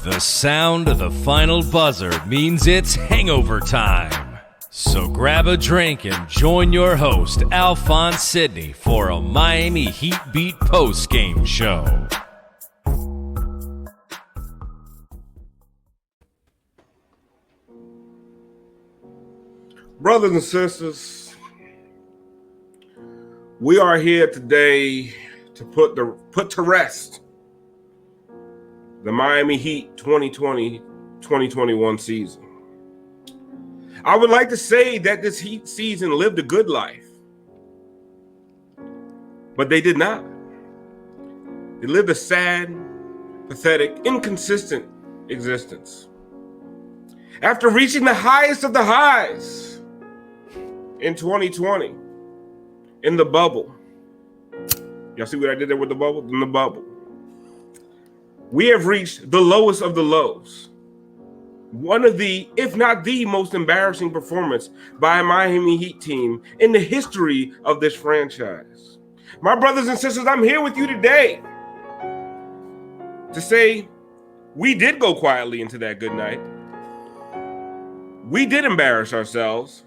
The sound of the final buzzer means it's hangover time. So grab a drink and join your host, Alphonse Sidney, for a Miami Heat Beat post-game show. Brothers and sisters, we are here today to put to rest the Miami Heat 2020-2021 season. I would like to say that this Heat season lived a good life, but they did not. They lived a sad, pathetic, inconsistent existence. After reaching the highest of the highs in 2020, in the bubble. Y'all see what I did there with the bubble? In the bubble. We have reached the lowest of the lows. One of the, if not the most embarrassing performance by a Miami Heat team in the history of this franchise. My brothers and sisters, I'm here with you today to say we did go quietly into that good night. We did embarrass ourselves.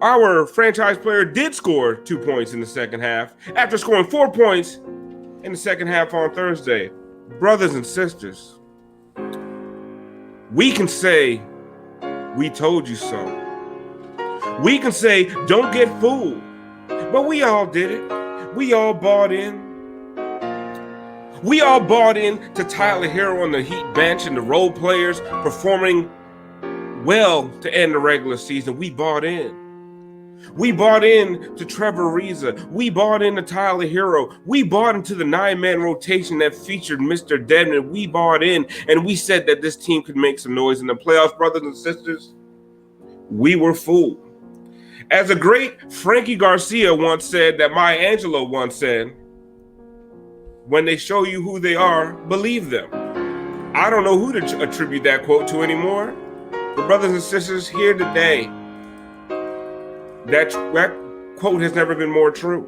Our franchise player did score 2 points in the second half after scoring 4 points in the second half on Thursday. Brothers and sisters, we can say, we told you so. We can say, don't get fooled. But we all did it. We all bought in. We all bought in to Tyler Hero on the Heat bench and the role players performing well to end the regular season. We bought in. We bought in to Trevor Ariza. We bought into Tyler Hero. We bought into the 9-man rotation that featured Mr. Dedmon. We bought in, and we said that this team could make some noise in the playoffs, brothers and sisters. We were fooled. As a great Frankie Garcia once said, that Maya Angelou once said, when they show you who they are, believe them. I don't know who to attribute that quote to anymore, but brothers and sisters, here today, that quote has never been more true.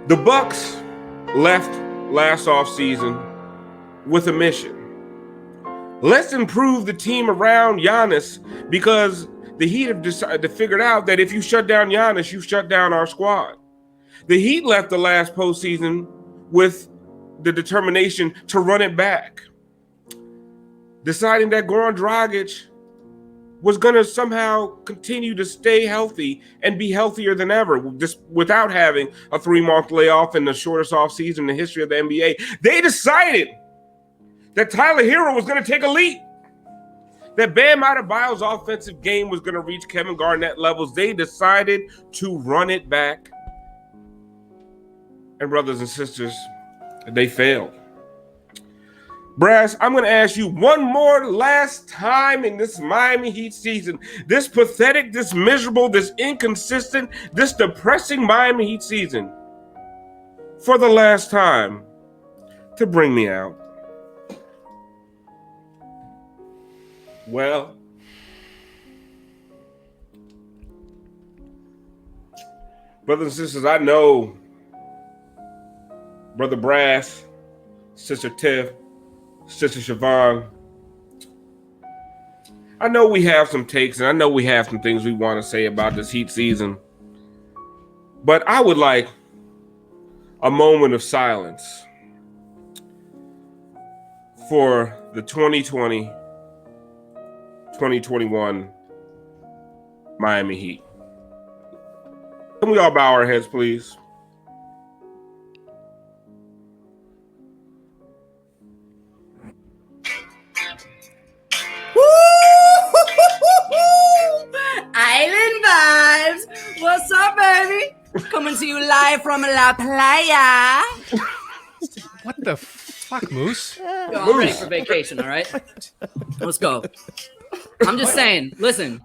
The Bucks left last offseason with a mission. Let's improve the team around Giannis, because the Heat have decided to figure out that if you shut down Giannis, you shut down our squad. The Heat left the last postseason with the determination to run it back, deciding that Goran Dragic was going to somehow continue to stay healthy and be healthier than ever, just without having a 3-month layoff in the shortest offseason in the history of the NBA. They decided that Tyler Hero was going to take a leap, that Bam Adebayo's offensive game was going to reach Kevin Garnett levels. They decided to run it back. And brothers and sisters, they failed. Brass, I'm going to ask you one more last time in this Miami Heat season, this pathetic, this miserable, this inconsistent, this depressing Miami Heat season, for the last time, to bring me out. Well, brothers and sisters, I know Brother Brass, Sister Tiff, Sister Siobhan, I know we have some takes and I know we have some things we want to say about this Heat season, but I would like a moment of silence for the 2020-2021 Miami Heat. Can we all bow our heads, please? Island vibes. What's up, baby? Coming to you live from La Playa. What the fuck, Moose? Yo, I'm ready for vacation, all right? Let's go. I'm just saying, listen,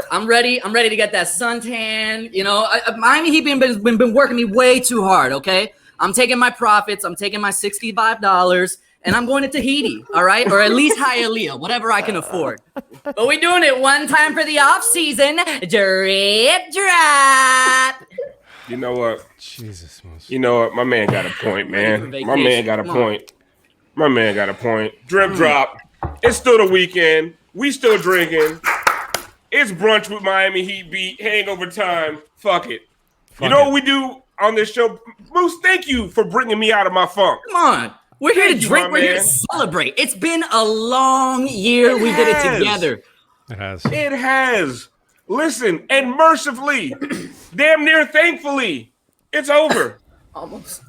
I'm ready to get that suntan. You know, Miami Heat been working me way too hard, okay? I'm taking my profits. I'm taking my $65. And I'm going to Tahiti, all right? Or at least Hialeah, whatever I can afford. But we're doing it one time for the off season. Drip drop. You know what? Jesus, Moose. You know what? My man got a point, man. My man got a point. My man got a point. Drip drop. It's still the weekend. We still drinking. It's brunch with Miami Heat beat. Hangover time. Fuck it. You know what we do on this show? Moose, thank you for bringing me out of my funk. Come on. We're here to drink. We're here to celebrate. It's been a long year. We did it together. It has. It has. Listen, and mercifully, damn near thankfully, it's over. Almost.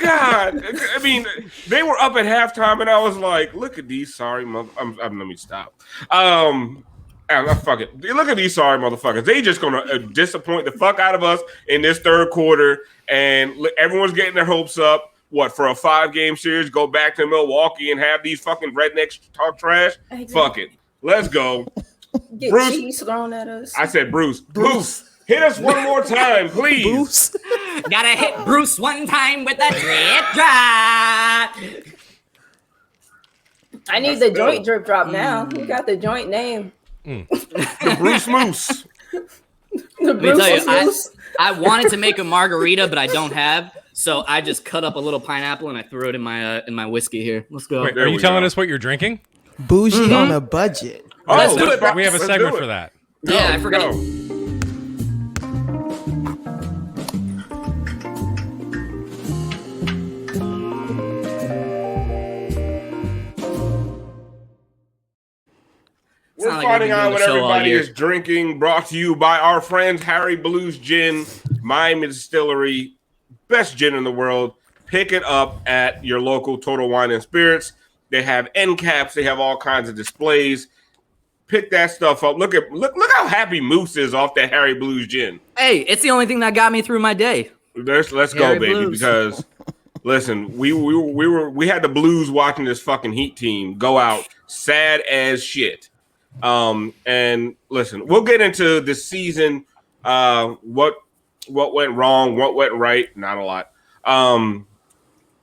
God, I mean, they were up at halftime, and I was like, "Look at these sorry mother." Let me stop. Fuck it. Look at these sorry motherfuckers. They just gonna disappoint the fuck out of us in this third quarter, and everyone's getting their hopes up. What, for a 5-game series? Go back to Milwaukee and have these fucking rednecks talk trash? Exactly. Fuck it. Let's go. Get Bruce, cheese thrown at us. I said Bruce. Hit us one more time, please. Bruce. Gotta hit Bruce one time with a drip drop. I need the joint drip drop now. We got the joint name. The Bruce Moose. The Bruce Moose. I wanted to make a margarita, but I don't have. So I just cut up a little pineapple and I threw it in my whiskey here. Let's go. Wait, are you telling us what you're drinking? Bougie on a budget. Let's do it. We have a segment for that. Yeah, I forgot. We're finding out what everybody is drinking. Brought to you by our friends Harry Blues Gin, Miami Distillery, best gin in the world. Pick it up at your local Total Wine and Spirits. They have end caps. They have all kinds of displays. Pick that stuff up. Look how happy Moose is off that Harry Blues Gin. Hey, it's the only thing that got me through my day. Let's go, baby. Blues. Because listen, we had the Blues watching this fucking Heat team go out sad as shit. And listen, we'll get into the season. What went wrong? What went right? Not a lot.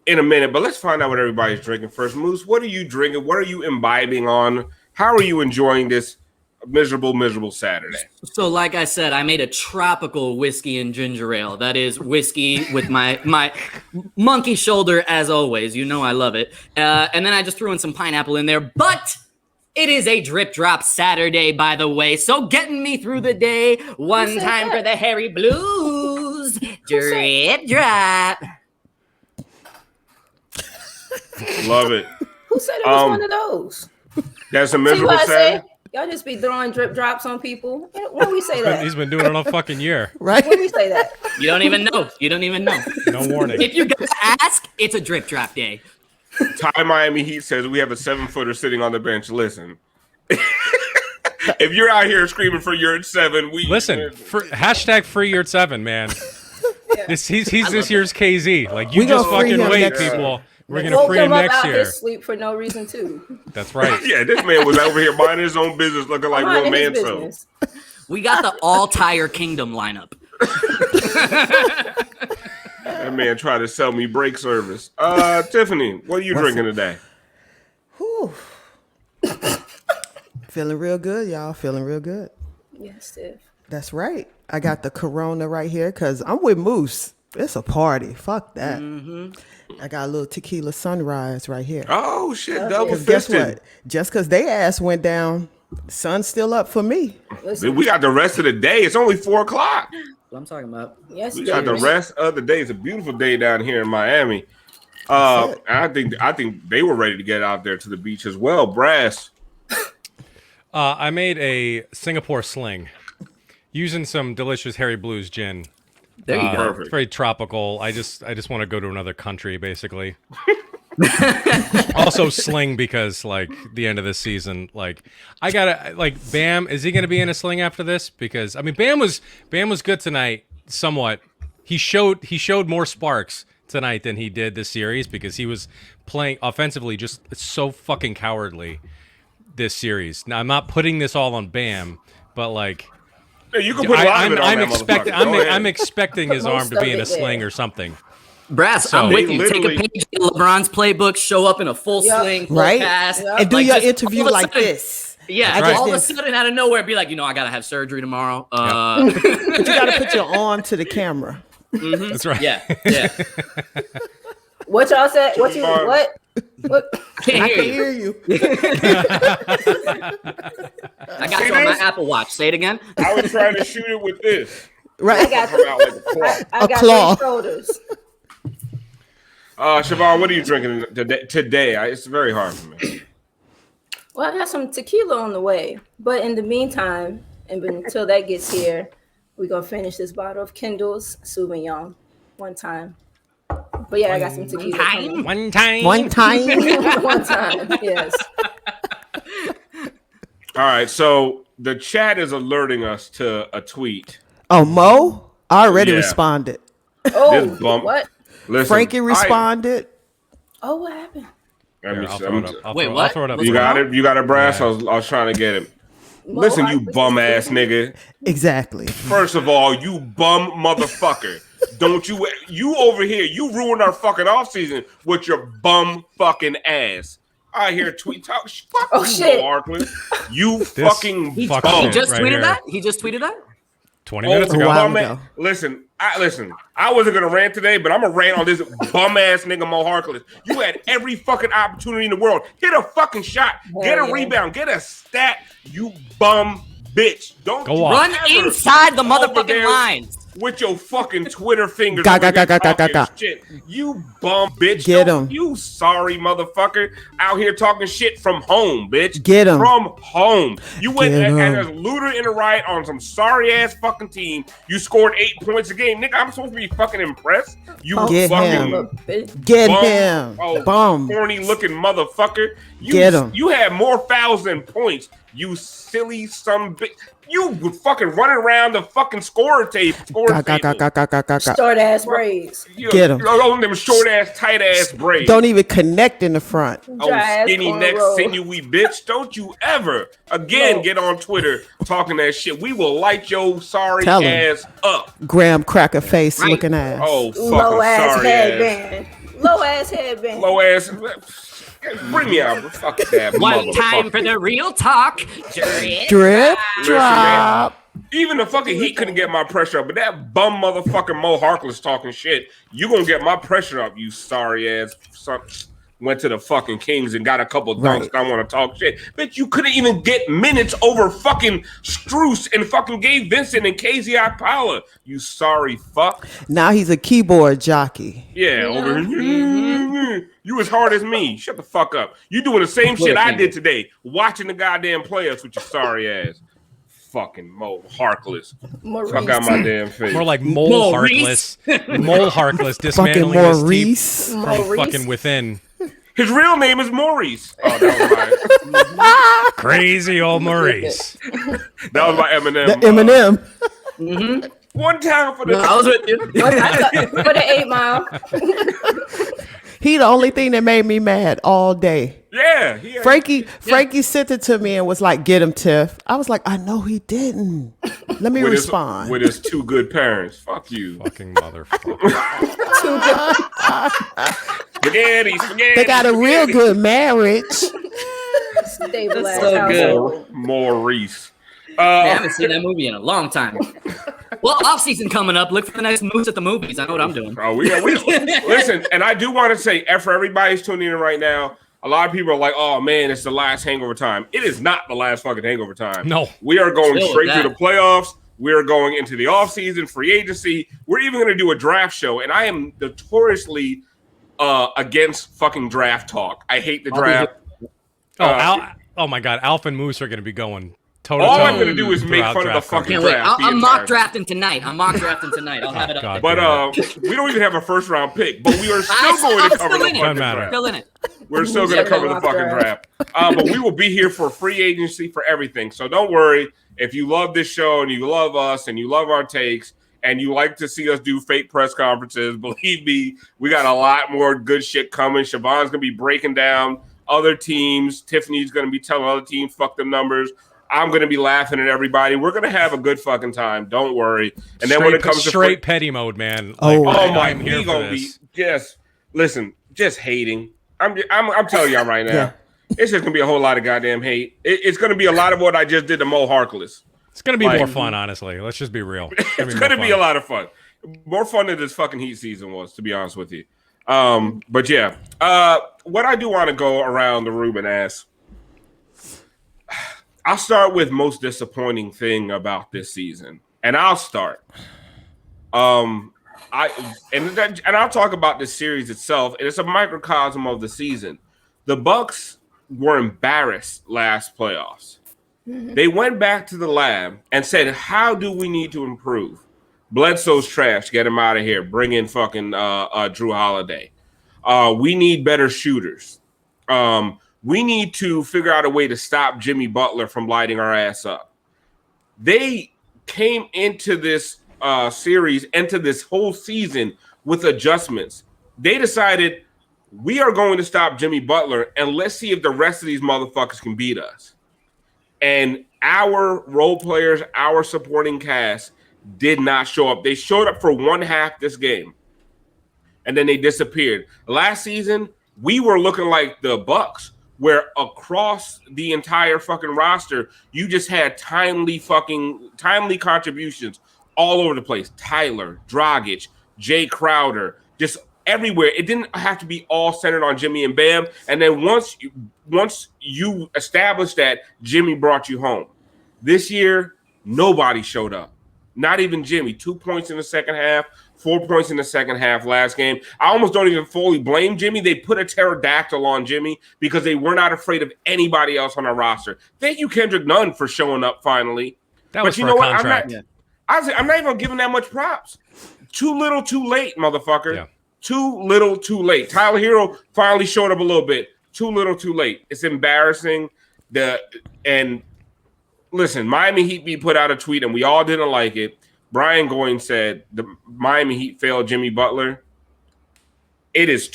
In a minute, but let's find out what everybody's drinking first. Moose, what are you drinking? What are you imbibing on? How are you enjoying this miserable Saturday? So, like I said, I made a tropical whiskey and ginger ale. That is whiskey with my monkey shoulder, as always. You know I love it. And then I just threw in some pineapple in there. But it is a drip drop Saturday, by the way. So getting me through the day. One time for the Harry Blues. Drip drop. Love it. Who said it was one of those? That's a miserable Saturday. Y'all just be throwing drip drops on people. When we say that? He's been doing it all fucking year. Right? When we say that? You don't even know. No warning. If you guys ask, it's a drip drop day. Ty Miami Heat says we have a 7-footer sitting on the bench. Listen. If you're out here screaming for your 7, listen. Hashtag free your 7, man. Yeah. He's this year's KZ. Like, you just fucking wait, people. We're gonna free him next year. His sleep for no reason too. That's right. Yeah, this man was over here minding his own business, looking like real man. So we got the all tire kingdom lineup. That man tried to sell me brake service. Tiffany, what are you drinking today? Whew. Feeling real good, y'all. Feeling real good. Yes, Tiff. That's right. I got the Corona right here because I'm with Moose. It's a party. Fuck that. Mm-hmm. I got a little tequila sunrise right here. Oh, shit. Double fisted. Guess what? Just because they ass went down, sun's still up for me. Listen. We got the rest of the day. It's only 4 o'clock. What I'm talking about. Yes, we got the rest of the day. It's a beautiful day down here in Miami. I think they were ready to get out there to the beach as well. Brass. I made a Singapore sling using some delicious Harry Blues gin. There you go. It's very tropical. I just want to go to another country, basically. Also sling because, like, the end of this season, like, I gotta, like, Bam, is he gonna be in a sling after this? Because I mean, Bam was good tonight, somewhat. He showed more sparks tonight than he did this series because he was playing offensively just so fucking cowardly this series. Now I'm not putting this all on Bam, but like. You can put a lot of it on I'm expecting his arm to be in a sling or something. Brass, I'm with you. Take a page of LeBron's playbook, show up in a full swing, full pass, and do your interview like this. Yeah, all of a sudden out of nowhere, be like, I gotta have surgery tomorrow. But you gotta put your arm to the camera. That's right. Yeah. What y'all said? What you? What? Can't I hear can you. hear you. I got you on my Apple Watch. Say it again. I was trying to shoot it with this. Right. I got Come out like a claw. I got claw. 3 shoulders. Siobhan, what are you drinking today? It's very hard for me. Well, I got some tequila on the way, but in the meantime, and until that gets here, we're gonna finish this bottle of Kindle's Sauvignon one time. But yeah, I got some tequila. coming. One time. One time. One time, yes. All right, so the chat is alerting us to a tweet. Oh, Mo? I already Yeah. responded. Oh, This bump- what? Listen, Frankie responded. Oh, what happened? Let me Here, I'll see. throw it up. I'll Wait, throw- what? I'll throw it up. You for got it? You got it, Brass? Yeah. I was trying to get it. Listen, you bum ass nigga. Exactly. First of all, you bum motherfucker. Don't you over here, you ruined our fucking off season with your bum fucking ass. I hear tweet talk. Fuck Oh, you, shit. Moe Harkless. You fucking He fuck bum. shit. just right tweeted here. that. He just tweeted that. 20 minutes Oh, ago. wow. bum ass- Listen. I wasn't gonna rant today, but I'm gonna rant on this bum ass nigga Moe Harkless. You had every fucking opportunity in the world. Hit a fucking shot. Get a yeah. rebound. Get a stat. You bum bitch. Don't Go you on. Run ever inside the over motherfucking there lines. with your fucking Twitter fingers. Ga, over ga, here ga, ga, ga, talking ga. shit. You bum bitch. Get Don't- him. You sorry motherfucker. Out here talking shit from home, bitch. Get him. From home. You went Get and him. as looter in a riot on some sorry ass fucking team. You scored 8 points a game. Nigga, I'm supposed to be fucking impressed. You Get fucking him. Little bitch. Get bum. him. Oh, Bum. horny looking motherfucker. You, Get him. You had more fouls than points. You silly son bitch. You would fucking run around the fucking scorer tape. Ga, ga, ga, ga, ga, ga, ga, ga. Short ass braids. Get him. On them short ass, tight ass braids. Don't even connect in the front. Oh, Dry ass skinny neck, cornrow. sinewy bitch. Don't you ever again No. get on Twitter talking that shit. We will light your sorry Tell 'em. ass up. Graham cracker face Right. looking ass. Oh, fucking Low ass sorry ass. headband. Low ass headband. Low ass. Bring me out. Fuck that One time motherfucker. for the real talk. Drip, Listen, drop. Even the fucking Heat couldn't get my pressure up, but that bum motherfucker Moe Harkless talking shit, you gonna get my pressure up, you sorry ass son. Went to the fucking Kings and got a couple dunks. Right. I want to talk shit. Bitch, you couldn't even get minutes over fucking Strus and fucking Gabe Vincent and KZ Power. You sorry fuck. Now he's a keyboard jockey. Yeah, over here. You as hard as me. Shut the fuck up. You doing the same shit I did today. Watching the goddamn playoffs with your sorry ass. Fucking Moe Harkless. Maurice. Fuck out my damn face. More like Mole Maurice. Harkless. Mole Harkless dismantling Fucking his team Maurice. from Maurice. fucking within. His real name is Maurice. Oh, that was my, Crazy old Maurice. that was my Eminem. The Eminem. One time for the. No, I was with you. For the 8 Mile. He the only thing that made me mad all day. Yeah. Frankie sent it to me and was like, "Get him, Tiff." I was like, "I know he didn't." Let me respond. With his 2 good parents. Fuck you. Fucking motherfucker. Spaghetti. They got a real good marriage. Stable That's ass so household. Maurice. I haven't seen that movie in a long time. Well, off season coming up. Look for the next moves at the movies. I know what I'm doing. Oh, we listen, and I do want to say, for everybody's tuning in right now, a lot of people are like, "Oh man, it's the last Hangover Time." It is not the last fucking Hangover Time. No. We are going Chill straight with through that. the playoffs. We are going into the off season, free agency. We're even going to do a draft show, and I am notoriously against fucking draft talk. I hate the draft. Oh my God, Alf and Moose are going to be going toe to All toe. I'm going to do is make throughout fun of the draft fucking Can't coverage. wait. draft. I'm the mock entire- drafting tonight. I'll have it up God. there. But we don't even have a first round pick. But we are still going I'm to cover still the in it. fucking matter. draft. Still in it. We're still going to cover the fucking draft. But we will be here for free agency for everything. So don't worry. If you love this show and you love us and you love our takes and you like to see us do fake press conferences, believe me, we got a lot more good shit coming. Siobhan's going to be breaking down other teams. Tiffany's going to be telling other teams, fuck them numbers. I'm going to be laughing at everybody. We're going to have a good fucking time. Don't worry. And then when it comes to straight petty mode, man. Oh. oh my, I'm here we for gonna be this. just listen, just hating. I'm telling y'all right now. Yeah. It's just gonna be a whole lot of goddamn hate. It's gonna be a lot of what I just did to Moe Harkless. It's going to be Like- more fun, honestly. Let's just be real. It's gonna be a lot of fun. More fun than this fucking Heat season was, to be honest with you. But yeah, what I do want to go around the room and ask, I'll start with most disappointing thing about this season, and I'll start. And I'll talk about this series itself, and it's a microcosm of the season. The Bucks were embarrassed last playoffs. They went back to the lab and said, "How do we need to improve?" Bledsoe's trash. Get him out of here. Bring in fucking Drew Holiday. We need better shooters. We need to figure out a way to stop Jimmy Butler from lighting our ass up. They came into this series, into this whole season with adjustments. They decided we are going to stop Jimmy Butler and let's see if the rest of these motherfuckers can beat us. And our role players, our supporting cast did not show up. They showed up for one half this game, and then they disappeared. Last season, we were looking like the Bucks, where across the entire fucking roster, you just had timely contributions all over the place. Tyler, Dragic, Jay Crowder, just everywhere. It didn't have to be all centered on Jimmy and Bam. And then once you established that, Jimmy brought you home. This year, nobody showed up. Not even Jimmy. 2 points in the second half, 4 points in the second half last game. I almost don't even fully blame Jimmy. They put a pterodactyl on Jimmy because they were not afraid of anybody else on our roster. Thank you, Kendrick Nunn, for showing up finally. That was for a contract. I'm not even giving that much props. Too little, too late, motherfucker. Yeah. Too little, too late. Tyler Hero finally showed up a little bit. Too little, too late. It's embarrassing. Listen, Miami Heat put out a tweet, and we all didn't like it. Brian Goins said the Miami Heat failed Jimmy Butler. It is a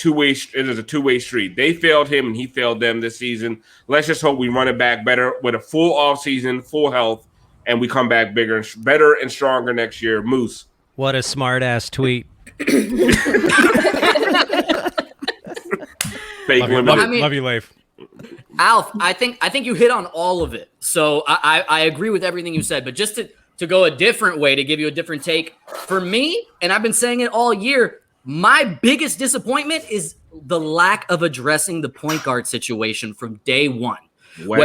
two-way street. They failed him, and he failed them this season. Let's just hope we run it back better with a full offseason, full health, and we come back better and stronger next year. Moose. What a smart-ass tweet. Fake love you, Leif. Alf, I think you hit on all of it. So I agree with everything you said, but just to go a different way, to give you a different take, for me, and I've been saying it all year, my biggest disappointment is the lack of addressing the point guard situation from day one. Well,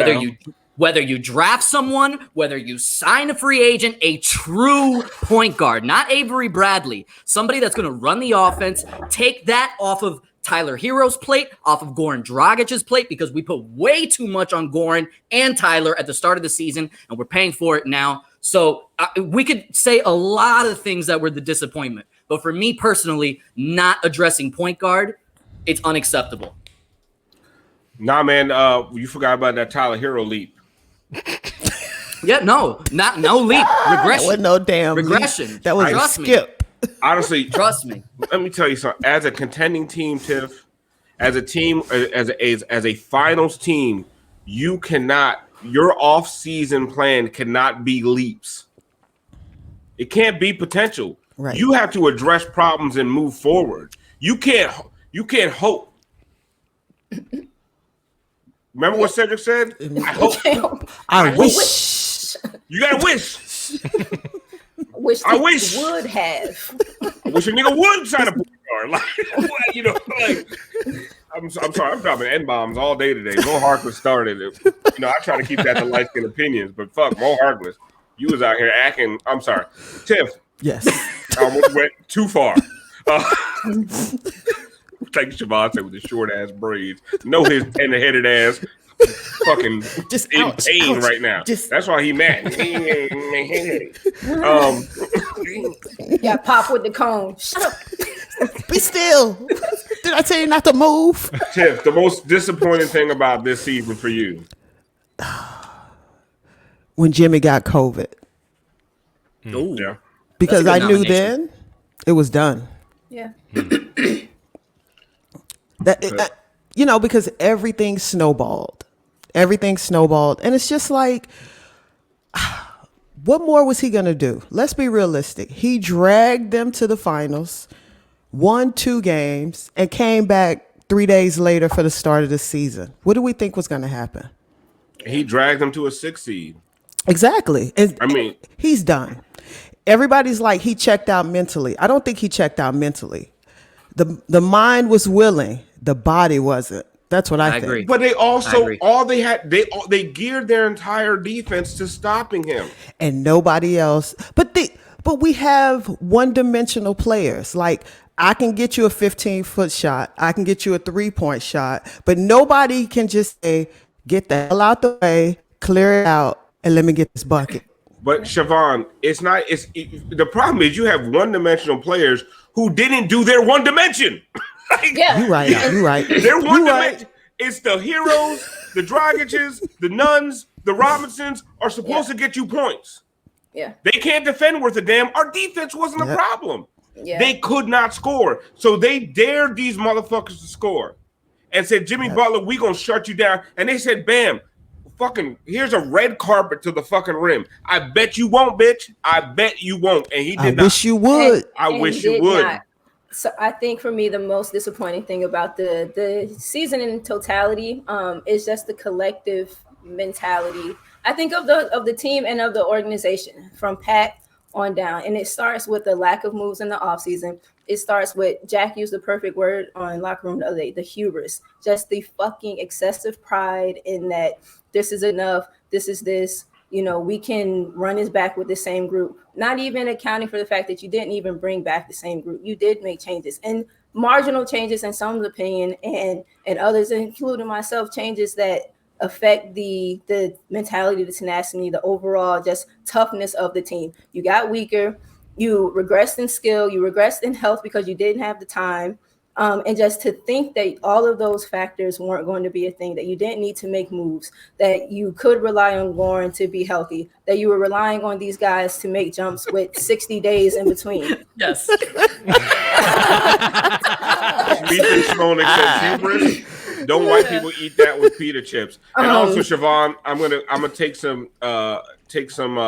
Whether you draft someone, whether you sign a free agent, a true point guard, not Avery Bradley, somebody that's going to run the offense, take that off of Tyler Hero's plate, off of Goran Dragic's plate, because we put way too much on Goran and Tyler at the start of the season, and we're paying for it now. So we could say a lot of things that were the disappointment. But for me personally, not addressing point guard, it's unacceptable. Nah, man, you forgot about that Tyler Hero leap. Yeah, no leap. Regression. With no damn regression. Leap. That was a skip. Honestly, trust me. Let me tell you something. As a contending team, Tiff, as a team, as a finals team, your off-season plan cannot be leaps. It can't be potential. Right. You have to address problems and move forward. You can't hope. Remember what Cedric said? I hope. I wish. You gotta wish. I wish would have. I wish a nigga would sign a point guard. I'm sorry, I'm dropping N-bombs all day today. Moe Harkless started it. I try to keep that to light-skinned opinions, but fuck, Moe Harkless. You was out here acting. I'm sorry. Tiff. Yes. We went too far. Like Siobhan said with the short-ass braids. No, his and-headed ass fucking just in pain right now. That's why he mad. Got pop with the cone. Shut up. Be still. Did I tell you not to move? Tiff, the most disappointing thing about this season for you? When Jimmy got COVID. Ooh. Yeah. Because I knew then it was done. Yeah. Because everything snowballed. And it's just like, what more was he going to do? Let's be realistic. He dragged them to the finals, won 2 games, and came back 3 days later for the start of the season. What do we think was going to happen? He dragged them to a 6 seed. Exactly. I mean, he's done. everybody's like he checked out mentally. I don't think he checked out mentally. The mind was willing, the body wasn't. That's what I think. agree. But they also they geared their entire defense to stopping him. And nobody else. But we have one-dimensional players. Like, I can get you a 15-foot shot. I can get you a 3-point shot. But nobody can just say, get the hell out the way, clear it out, and let me get this bucket. But Siobhan, the problem is you have one-dimensional players who didn't do their one dimension. Yeah, You're right. They're one dimension. It's the heroes, the Dragic's, the Nuns, the Robinsons are supposed to get you points. Yeah. They can't defend worth a damn. Our defense wasn't a problem. Yeah. They could not score. So they dared these motherfuckers to score and said, Jimmy Butler, we gonna shut you down. And they said, bam, fucking, here's a red carpet to the fucking rim. I bet you won't, bitch. I bet you won't. And he did not. Wish you would. I wish you would. Not. So I think for me, the most disappointing thing about the season in totality is just the collective mentality. I think of the team and of the organization from Pat on down. And it starts with the lack of moves in the offseason. It starts with, Jack used the perfect word on Locker Room the other day, the hubris. Just the fucking excessive pride in that this is enough, this is this, you know, we can run this back with the same group. Not even accounting for the fact that you didn't even bring back the same group. You did make changes, and marginal changes in someone's opinion, and others, including myself, changes that affect the mentality, the tenacity, the overall just toughness of the team. You got weaker, you regressed in skill, you regressed in health because you didn't have the time. And just to think that all of those factors weren't going to be a thing, that you didn't need to make moves, that you could rely on Lauren to be healthy, that you were relying on these guys to make jumps with 60 days in between. Yes. Ethan Simone said hubris. Don't white people eat that with pita chips? And also, Siobhan, I'm gonna take some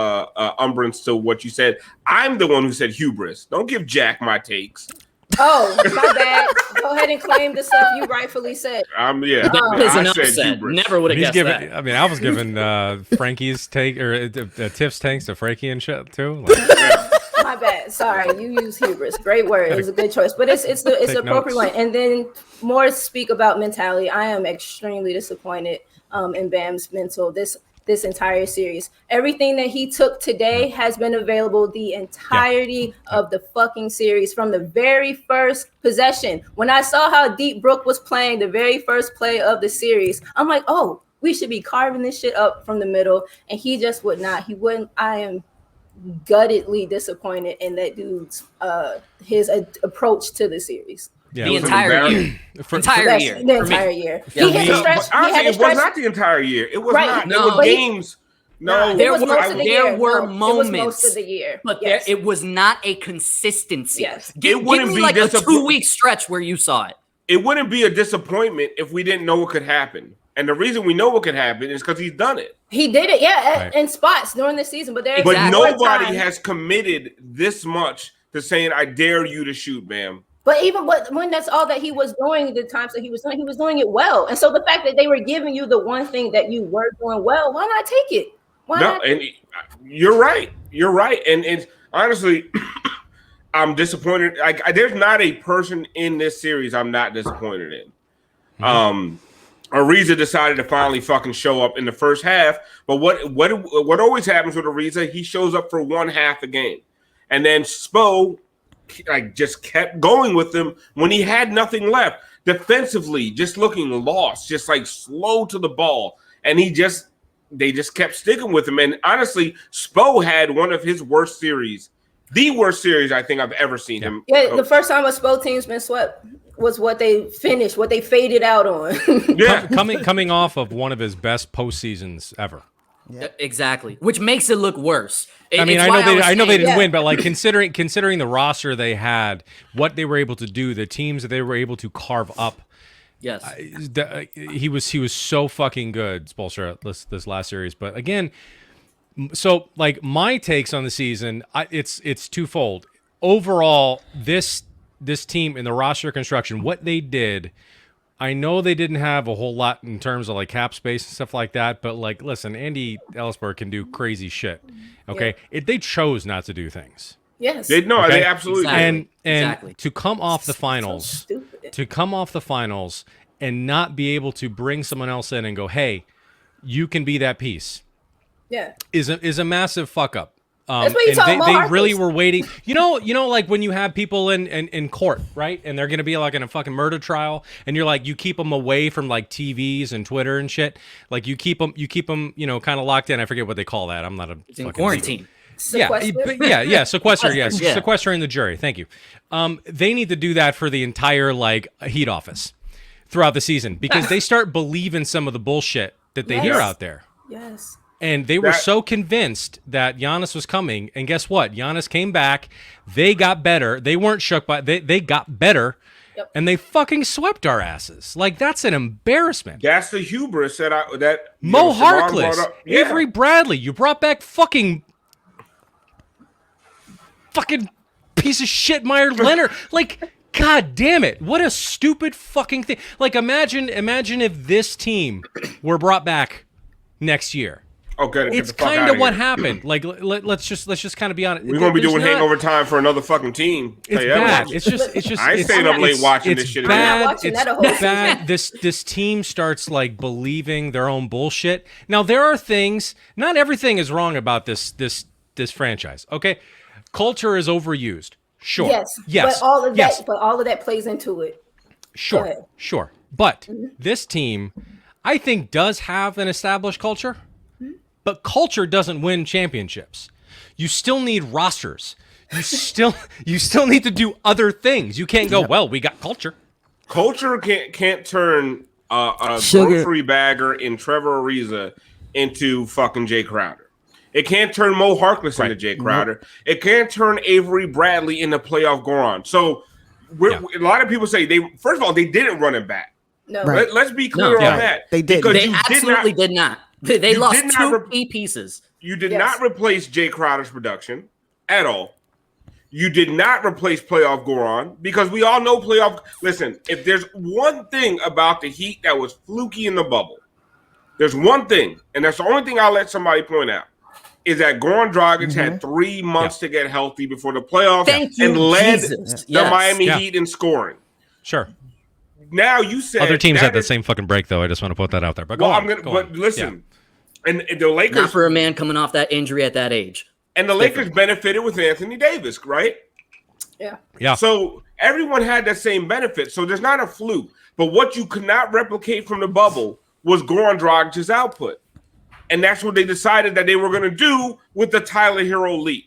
umbrance to what you said. I'm the one who said hubris. Don't give Jack my takes. Oh, my bad. Go ahead and claim the stuff you rightfully said. I said hubris. Never would have guessed that. I mean, I was giving Frankie's take or Tiff's takes to Frankie and shit too. My bad. Sorry, you use hubris. Great word. It was a good choice, but it's the appropriate one. And then more to speak about mentality. I am extremely disappointed in Bam's mental this entire series. Everything that he took today has been available the entirety of the fucking series, from the very first possession. When I saw how deep Brooke was playing the very first play of the series, I'm like, oh, we should be carving this shit up from the middle. And he just would not. He wouldn't. I am guttedly disappointed in that dude's his approach to the series. Yeah, the entire year. The entire year. Yeah. It was not the entire year. It was not. There were games. No, there were It was moments. most of the year. But it was not a consistency. Yes. Give me like a 2-week stretch where you saw it. It wouldn't be a disappointment if we didn't know what could happen. And the reason we know what could happen is because he's done it. He did it, in spots during the season. But nobody has committed this much to saying, I dare you to shoot, ma'am. But even when that's all that he was doing, the times that he was doing it well. And so the fact that they were giving you the one thing that you were doing well, why not take it? And you're right. You're right. And honestly, I'm disappointed. There's not a person in this series I'm not disappointed in. Mm-hmm. Ariza decided to finally fucking show up in the first half. But what always happens with Ariza, he shows up for one half a game. And then Spo just kept going with him when he had nothing left. Defensively, just looking lost, just like slow to the ball. And they just kept sticking with him. And honestly, Spo had one of his worst series. The worst series I think I've ever seen him. Yeah, the first time a Spo team's been swept was what they finished, what they faded out on. coming off of one of his best postseasons ever. Yep. Exactly, which makes it look worse. I know they didn't win, but like considering the roster they had, what they were able to do, the teams that they were able to carve up. Yes, he was so fucking good, Spoelstra, this last series. But again, so like my takes on the season, it's twofold. Overall, this team in the roster construction, what they did I know they didn't have a whole lot in terms of like cap space and stuff like that, but like, listen, Andy Ellisberg can do crazy shit. Okay, they chose not to do things. Yes. They absolutely Exactly. And Exactly. to come off the So finals, stupid. and not be able to bring someone else in and go, hey, you can be that piece, Yeah. is a massive fuck up. That's what you And talking they about. really were waiting. You know, like when you have people in court, right? And they're going to be like in a fucking murder trial, and you're like, you keep them away from like TVs and Twitter and shit. Like you keep them, you know, kind of locked in. I forget what they call that. I'm not a It's in fucking quarantine. Yeah, sequester, yes, Yeah. sequestering the jury. Thank you. They need to do that for the entire like Heat office throughout the season because they start believing some of the bullshit that they hear Yes. out there. Yes. And they were so convinced that Giannis was coming, and guess what? Giannis came back. They got better. They weren't shook by. They got better, and they fucking swept our asses. Like that's an embarrassment. That's the hubris that Moe Siobhan brought Harkless, up. Yeah. Avery Bradley. You brought back fucking piece of shit Myers Leonard. Like, god damn it. What a stupid fucking thing. Like, imagine if this team were brought back next year. Okay, It's kind of what happened. Like, let's just kind of be honest. We're gonna be doing Hangover Time for another fucking team. It's bad. It's just. I stayed up late watching this shit. It's bad. watching It's that a whole bad. This team starts like believing their own bullshit. Now there are things. Not everything is wrong about this franchise. Okay, culture is overused. Sure. Yes. But all of that plays into it. Sure. But this team, I think, does have an established culture. But culture doesn't win championships. You still need rosters. You still need to do other things. You can't go, well, we got culture. Culture can't turn a Sugar. grocery bagger in Trevor Ariza into fucking Jay Crowder. It can't turn Moe Harkless into Jay Crowder. It can't turn Avery Bradley into playoff Goran. So a lot of people say first of all, they didn't run it back. No. Right. Let's be clear on that. They did. Because They you absolutely did not. They you lost did not two key pieces. You did not replace Jay Crowder's production at all. You did not replace playoff Goran because we all know playoff. Listen, if there's one thing about the Heat that was fluky in the bubble, there's one thing, and that's the only thing I'll let somebody point out, is that Goran Dragic had 3 months to get healthy before the playoffs and led the Miami Heat in scoring. Sure. Now you said Other teams had the same fucking break, though. I just want to put that out there. But go on. But listen, and the Lakers, Not for a man coming off that injury at that age. and the Lakers benefited with Anthony Davis, right? Yeah. So everyone had that same benefit. So there's not a fluke. But what you could not replicate from the bubble was Goran Dragic's output. And that's what they decided that they were going to do with the Tyler Hero leap.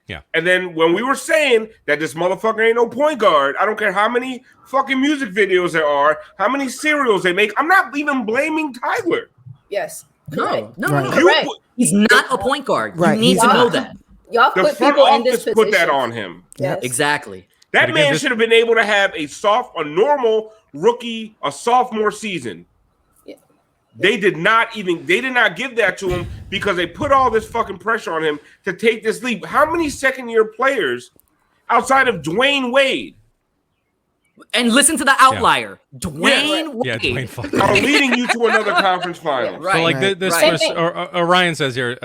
Yeah. And then when we were saying that this motherfucker ain't no point guard, I don't care how many fucking music videos there are, how many serials they make. I'm not even blaming Tyler. Yes. No. Correct. He's not a point guard. Right. You need to Y'all- know that. Y'all The put front people in this office position. put that on him. Yes. Exactly. That But man again, should have been able to have a normal rookie, a sophomore season. Yeah. They did not give that to him because they put all this fucking pressure on him to take this leap. How many second-year players outside of Dwayne Wade And listen to the outlier. Dwayne Wade. Yeah, Dwayne fucking. are leading you to another conference final? Right. So like Right. this, Right. was, Orion says here,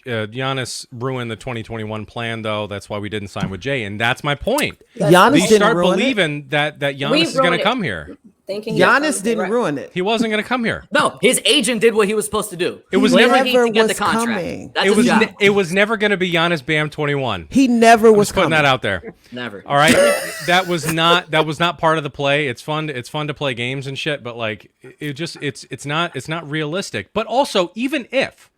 Giannis ruined the 2021 plan, though. That's why we didn't sign with Jay, and that's my point. Giannis We didn't start ruin it. believing that Giannis We is going ruined to it. come here. Thinking Giannis didn't ruin it. He wasn't going to come here. No, his agent did what he was supposed to do. It was He never- needed to get the was contract. coming. That's It his was job. it was never going to be Giannis Bam 21. He never was Just putting coming. that out there. Never. All right, that was not part of the play. It's fun to play games and shit, but like it's not realistic. But also, even if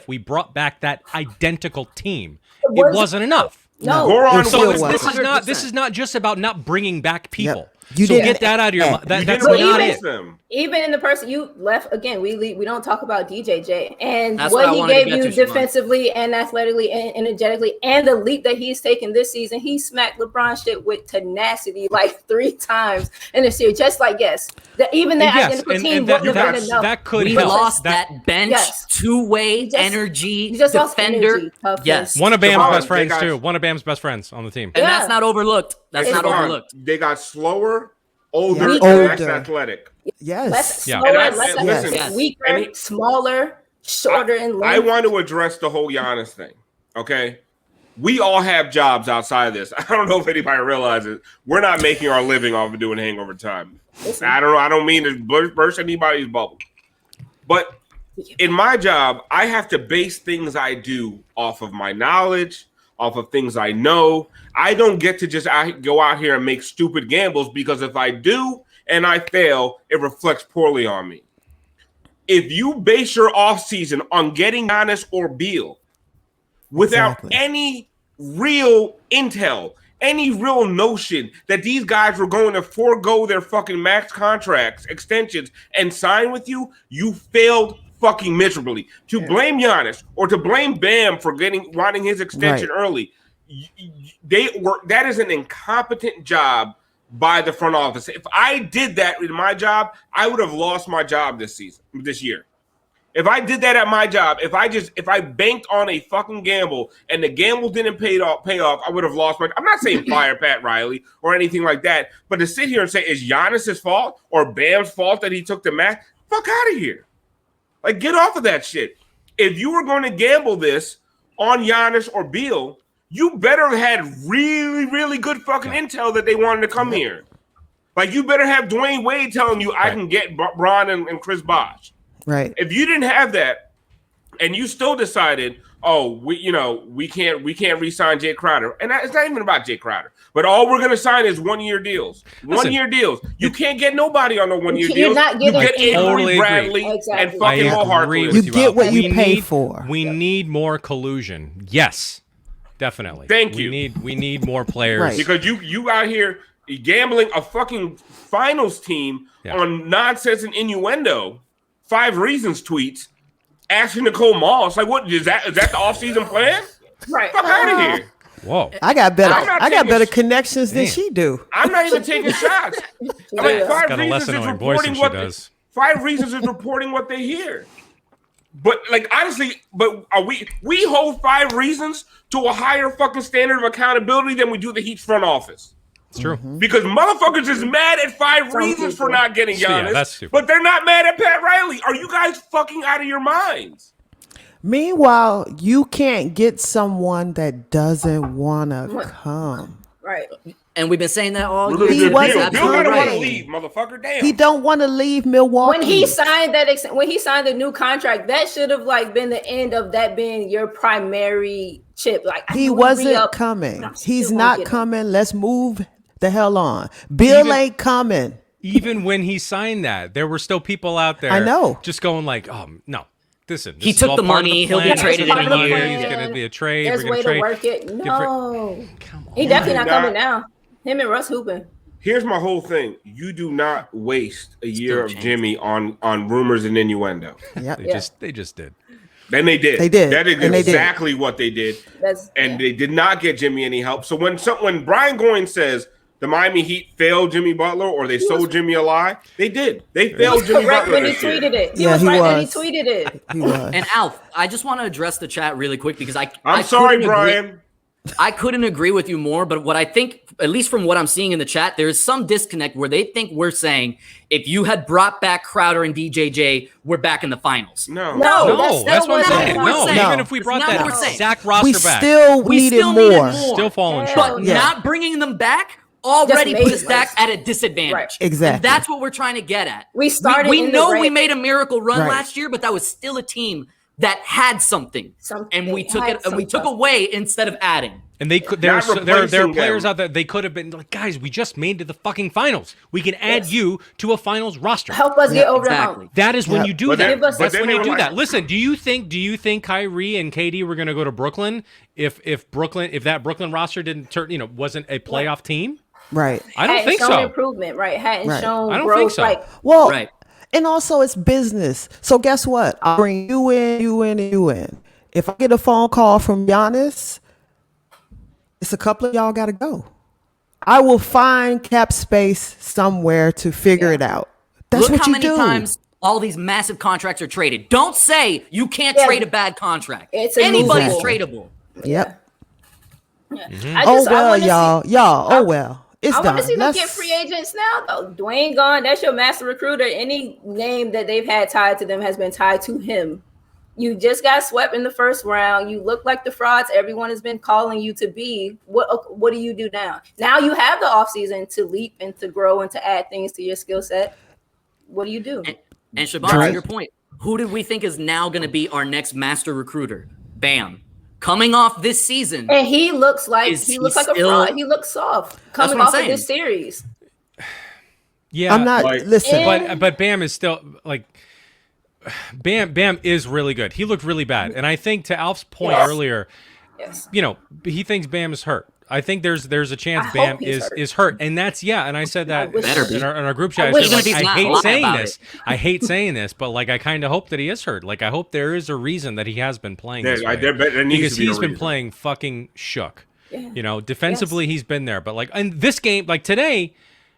we brought back that identical team, it wasn't enough. No. Goran It still was wasn't. This is not just about not bringing back people. Yep. You so didn't get that out of your mind. You That's didn't not replace it. them. Even in the person you left again, we don't talk about DJJ and That's what I what he wanted to gave get you to, Siobhan. defensively and athletically and energetically, and the leap that he's taken this season. He smacked LeBron shit with tenacity like 3 times in the series. Just like even that Yes, identical and team that- wouldn't have been that's- enough. that could We help. lost that bench, Yes. two-way just- energy you just lost defender. energy, toughness. Yes. One of Bam's Siobhan, best friends they got- too. One of Bam's best friends on the team. And Yeah. that's not overlooked. That's not Siobhan, overlooked. They got slower older, Yeah. and less Older. athletic. Yes. Less Yeah. slower, And less listen, athletic, weaker, and he- smaller, shorter in length. I want to address the whole Giannis thing. Okay, we all have jobs outside of this. I don't know if anybody realizes we're not making our living off of doing Hangover Time. Listen. I don't know. I don't mean to burst anybody's bubble, but in my job, I have to base things I do off of my knowledge, off of things I know. I don't get to just go out here and make stupid gambles, because if I do and I fail, it reflects poorly on me. If you base your offseason on getting Giannis or Beal without Exactly. any real intel, any real notion that these guys were going to forego their fucking max contracts, extensions, and sign with you, you failed fucking miserably. To blame Giannis or to blame Bam for wanting his extension early, that is an incompetent job by the front office. If I did that in my job, I would have lost my job this year. If I did that at my job, if I banked on a fucking gamble and the gamble didn't pay off, I would have lost my. I'm not saying fire Pat Riley or anything like that, but to sit here and say is Giannis's fault or Bam's fault that he took the max, fuck out of here. Like, get off of that shit. If you were going to gamble this on Giannis or Beal, you better have had really, really good fucking intel that they wanted to come here. Like, you better have Dwayne Wade telling you I can get Bron and Chris Bosh. Right. If you didn't have that, and you still decided, we can't re-sign Jay Crowder, and it's not even about Jay Crowder, but all we're gonna sign is 1-year deals. One-year deals. You can't get nobody on the 1-year deals. You're not getting you get Avery Totally Bradley Exactly. and fucking Moe Harkless. You get what you pay for. We need more collusion. Yes, definitely. Thank you. We need more players. Right. Because you out here gambling a fucking finals team on nonsense and innuendo. 5 Reasons tweets asking Nicole Moss, like, what is that? Is that the offseason plan? Right. Fuck out of here. Whoa. I got better. I'm not I got taking better sh- connections than she do. I'm not even taking shots. Like, Yeah. 5 Got a less Reasons is annoying voice than reporting she what does. 5 Reasons is reporting what they hear. But like, honestly, are we hold 5 Reasons to a higher fucking standard of accountability than we do the Heat's front office. It's true. Because motherfuckers is mad at 5 Reasons for not getting Yeah, Giannis, that's stupid. but they're not mad at Pat Riley. Are you guys fucking out of your minds? Meanwhile, you can't get someone that doesn't want to come. Right. And we've been saying that all Bill year. He wasn't don't want to coming. leave, motherfucker. Damn. He don't want to leave Milwaukee. When he signed the new contract, that should have like been the end of that being your primary chip. Like, He wasn't coming. He's not coming. Let's move the hell on. Bill ain't coming. Even when he signed that, there were still people out there. I know. Just going like, no. Listen, He this is took all the part of money, he'll be plan. traded It's in a gonna be year. He's going to be a trade. There's a We're way going to to trade. work it. No. Come on. He definitely not not- coming now. Him and Russ hooping. Here's my whole thing. You do not waste a year of Jimmy on rumors and innuendo. Yep. They just did. Then they did. They did. That is And they did. exactly what they did. And They did not get Jimmy any help. So when Brian Goins says the Miami Heat failed Jimmy Butler or they sold Jimmy a lie, they did. They failed Jimmy correct Butler when he this year. tweeted it. He Yeah, was he right when he was. tweeted it. He was. And Alf, I just want to address the chat really quick because I'm sorry, couldn't Brian. I couldn't agree with you more, but what I think, at least from what I'm seeing in the chat, there is some disconnect where they think we're saying if you had brought back Crowder and DJJ, we're back in the finals. No. No, that's what I'm not saying. what we're No, saying. even if we It's brought not what we're that saying. Zach roster We back, still We needed still more. needed more. still falling Hell short. But Yeah. not bringing them back already Just put made us back us. at a disadvantage. Right. Exactly. And that's what we're trying to get at. We started We in the know we red. made a miracle run Right. last year, but that was still a team that had something. And we took it and we took away instead of adding. And there are players out there. They could have been like, guys, we just made it to the fucking finals. We can add you to a finals roster. Help us get over the Exactly. hump. That is when you do But that. then- That's but then when they you were do like- that. Listen, do you think Kyrie and KD were going to go to Brooklyn if that Brooklyn roster didn't wasn't a playoff team? Right. I don't Hadn't think shown so. improvement, right? Hadn't Right. shown I don't growth. think so. Like, Well, Right. and also it's business. So guess what? I'll bring you in. If I get a phone call from Giannis, it's a couple of y'all got to go. I will find cap space somewhere to figure it out. That's Look what how you many do. times all these massive contracts are traded. Don't say you can't Yeah. trade a bad contract. It's a Anybody's movement. tradable. Yep. I Oh just, I well, wanna see- y'all. Oh well. It's I want to done. see them get free agents now, though. Dwayne gone. That's your master recruiter. Any name that they've had tied to them has been tied to him. You just got swept in the first round. You look like the frauds everyone has been calling you to be. What do you do now? Now you have the offseason to leap and to grow and to add things to your skill set. What do you do? And Siobhan, to your point, who did we think is now going to be our next master recruiter? Bam. Coming off this season. And he looks like a fraud. He looks soft coming off of this series. Yeah. I'm not listen. But Bam is still like Bam is really good. He looked really bad. And I think to Alf's point earlier, you know, he thinks Bam is hurt. I think there's a chance Bam is hurt. And that's and I said that in our group chat. I hate saying this, but like I kind of hope that he is hurt. Like I hope there is a reason that he has been playing this way. Because he's been playing fucking shook. Yeah. You know, defensively he's been there, but like in this game, like today,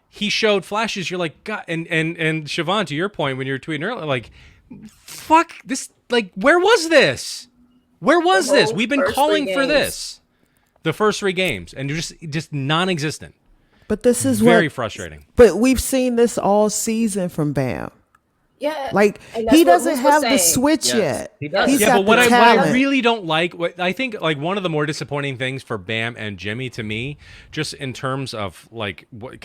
he showed flashes. You're like, God, and Siobhan, to your point when you were tweeting earlier, like, fuck this. Like, where was this? Where was this? We've been calling for this. The first 3 games, and just non-existent. But this is very frustrating. But we've seen this all season from Bam. Yeah, like he doesn't have the switch yet. He does. But what I really don't like, what I think, like one of the more disappointing things for Bam and Jimmy to me, just in terms of like what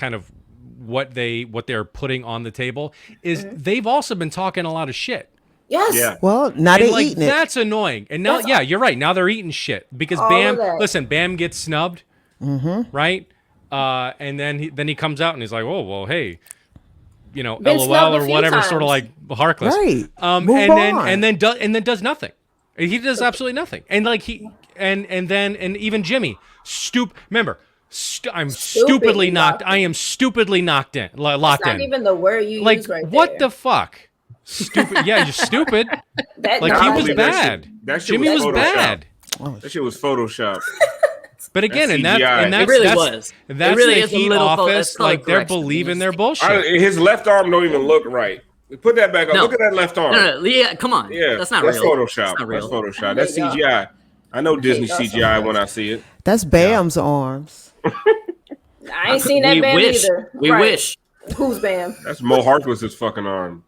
they're putting on the table, is they've also been talking a lot of shit. Yes. Yeah. Well, now they're eating it. That's annoying. And now, you're right. Now they're eating shit because Bam gets snubbed, right? And then he comes out and he's like, oh, well, hey, you know, LOL or whatever, sort of like Harkless. Right. And then does nothing. He does absolutely nothing. And like and even Jimmy, remember, I am stupidly knocked in. Locked in. That's not even the word you use right there. What the fuck? Stupid. Yeah, you're stupid. Like he was bad. Jimmy was bad. That shit was Photoshop. But again, that's it really was. That's the Heat office. Like they're believing their bullshit. His left arm don't even look right. Put that back up. Look at that left arm. No, yeah, come on. Yeah, that's not real. Photoshop. That's Photoshop. That's CGI. I know Disney CGI when I see it. That's Bam's arms. I ain't seen that Bam either. We wish. Who's Bam? That's Moe Harkless' fucking arm.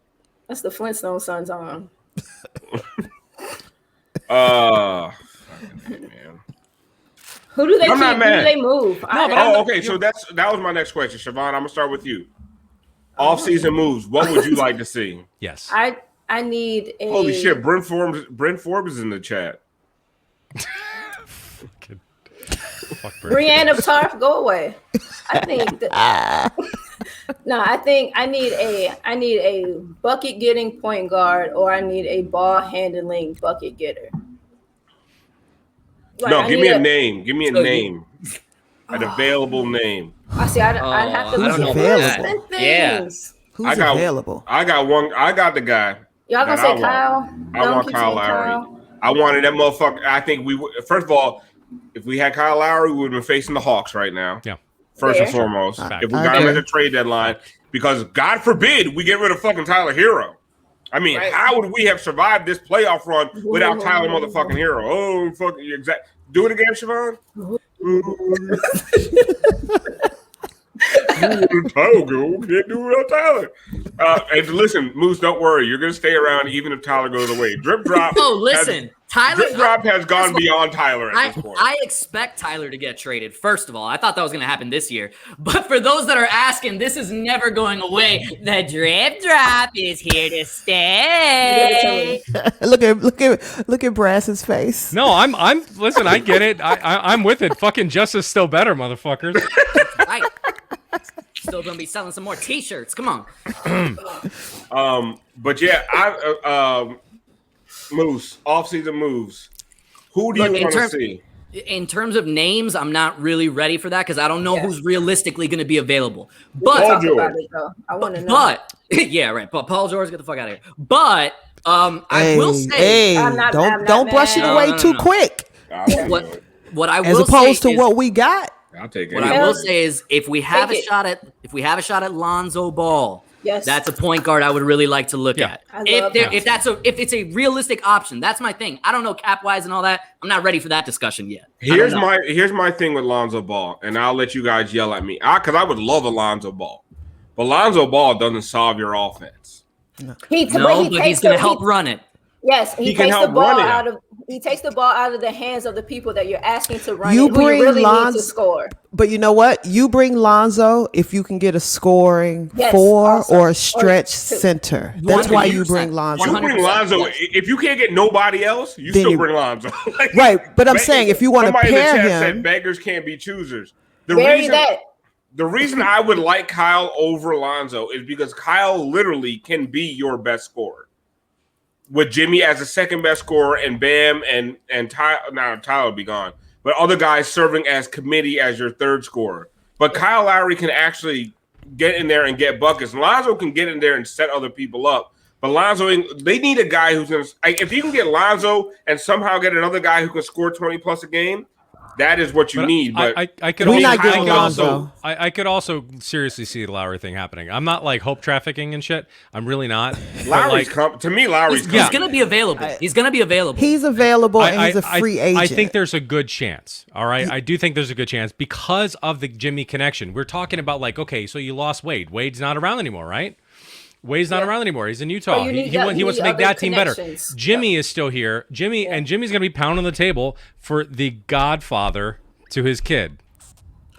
That's the Flintstone son's arm. Man. Who do they keep? Who do they move? Okay. So that was my next question, Siobhan. I'm gonna start with you. Off-season moves. What would you like to see? Yes. I need a. Holy shit! Brent Forbes is in the chat. Brienne of Tarth, go away. I think. I need a bucket getting point guard, or I need a ball handling bucket getter. Like, give me a name. Give me a name. An available name. I see. I'd have to look available. Things. Who's available? I got one. I got the guy. Y'all gonna say Kyle? I want Kyle Lowry. I wanted that motherfucker. I think first of all, if we had Kyle Lowry, we would have been facing the Hawks right now. Yeah. First and foremost, if we got him at the trade deadline, because God forbid we get rid of fucking Tyler Hero. I mean, how would we have survived this playoff run without Tyler motherfucking Hero? Oh, fucking exact. Do it again, Siobhan. Tyler, can't do it without Tyler. And listen, Moose, don't worry. You're gonna stay around even if Tyler goes away. Drip drop. Oh, listen. Tyler Drip drop has gone beyond Tyler at this point. I expect Tyler to get traded. First of all, I thought that was going to happen this year. But for those that are asking, this is never going away. The drip drop is here to stay. Look at Brass's face. No, I'm. Listen, I get it. I'm with it. Fucking justice still better, motherfuckers. Right. Still gonna be selling some more T-shirts. Come on. But yeah, Moose, off-season moves. Who do you want to see? In terms of names, I'm not really ready for that because I don't know who's realistically going to be available. But Paul George. I want to know. But yeah, right. But Paul George, get the fuck out of here. But I will say, don't brush it away too quick. What I will as opposed to what we got. I'll take it. What I will say is, if we have a shot at Lonzo Ball, Yes. That's a point guard I would really like to look at. If it's a realistic option, that's my thing. I don't know cap wise and all that. I'm not ready for that discussion yet. Here's my thing with Lonzo Ball, and I'll let you guys yell at me. Because I would love Alonzo Ball, but Lonzo Ball doesn't solve your offense. But he's going to help run it. Yes, he takes the ball out of the hands of the people that you're asking to run. You really need to score. But you know what? You bring Lonzo if you can get a scoring four or a stretch center. That's why you bring Lonzo. You bring Lonzo. If you can't get nobody else, you still bring Lonzo. Right, but I'm saying if you want to pair him, said beggars can't be choosers. The reason I would like Kyle over Lonzo is because Kyle literally can be your best scorer. With Jimmy as the second best scorer and Bam and Tyler would be gone. But other guys serving as committee as your third scorer. But Kyle Lowry can actually get in there and get buckets. Lonzo can get in there and set other people up. But Lonzo, they need a guy who's going to – if you can get Lonzo and somehow get another guy who can score 20-plus a game, that is what you need. But I could also seriously see the Lowry thing happening. I'm not like hope trafficking and shit. I'm really not. Lowry's to me, Lowry's he's going to be available. He's going to be available. He's available and he's a free agent. I think there's a good chance. All right. I do think there's a good chance because of the Jimmy connection. We're talking about like, okay, so you lost Wade. Wade's not around anymore, right? Wade's not around anymore. He's in Utah. He wants to make that team better. Jimmy is still here. Jimmy's going to be pounding the table for the godfather to his kid.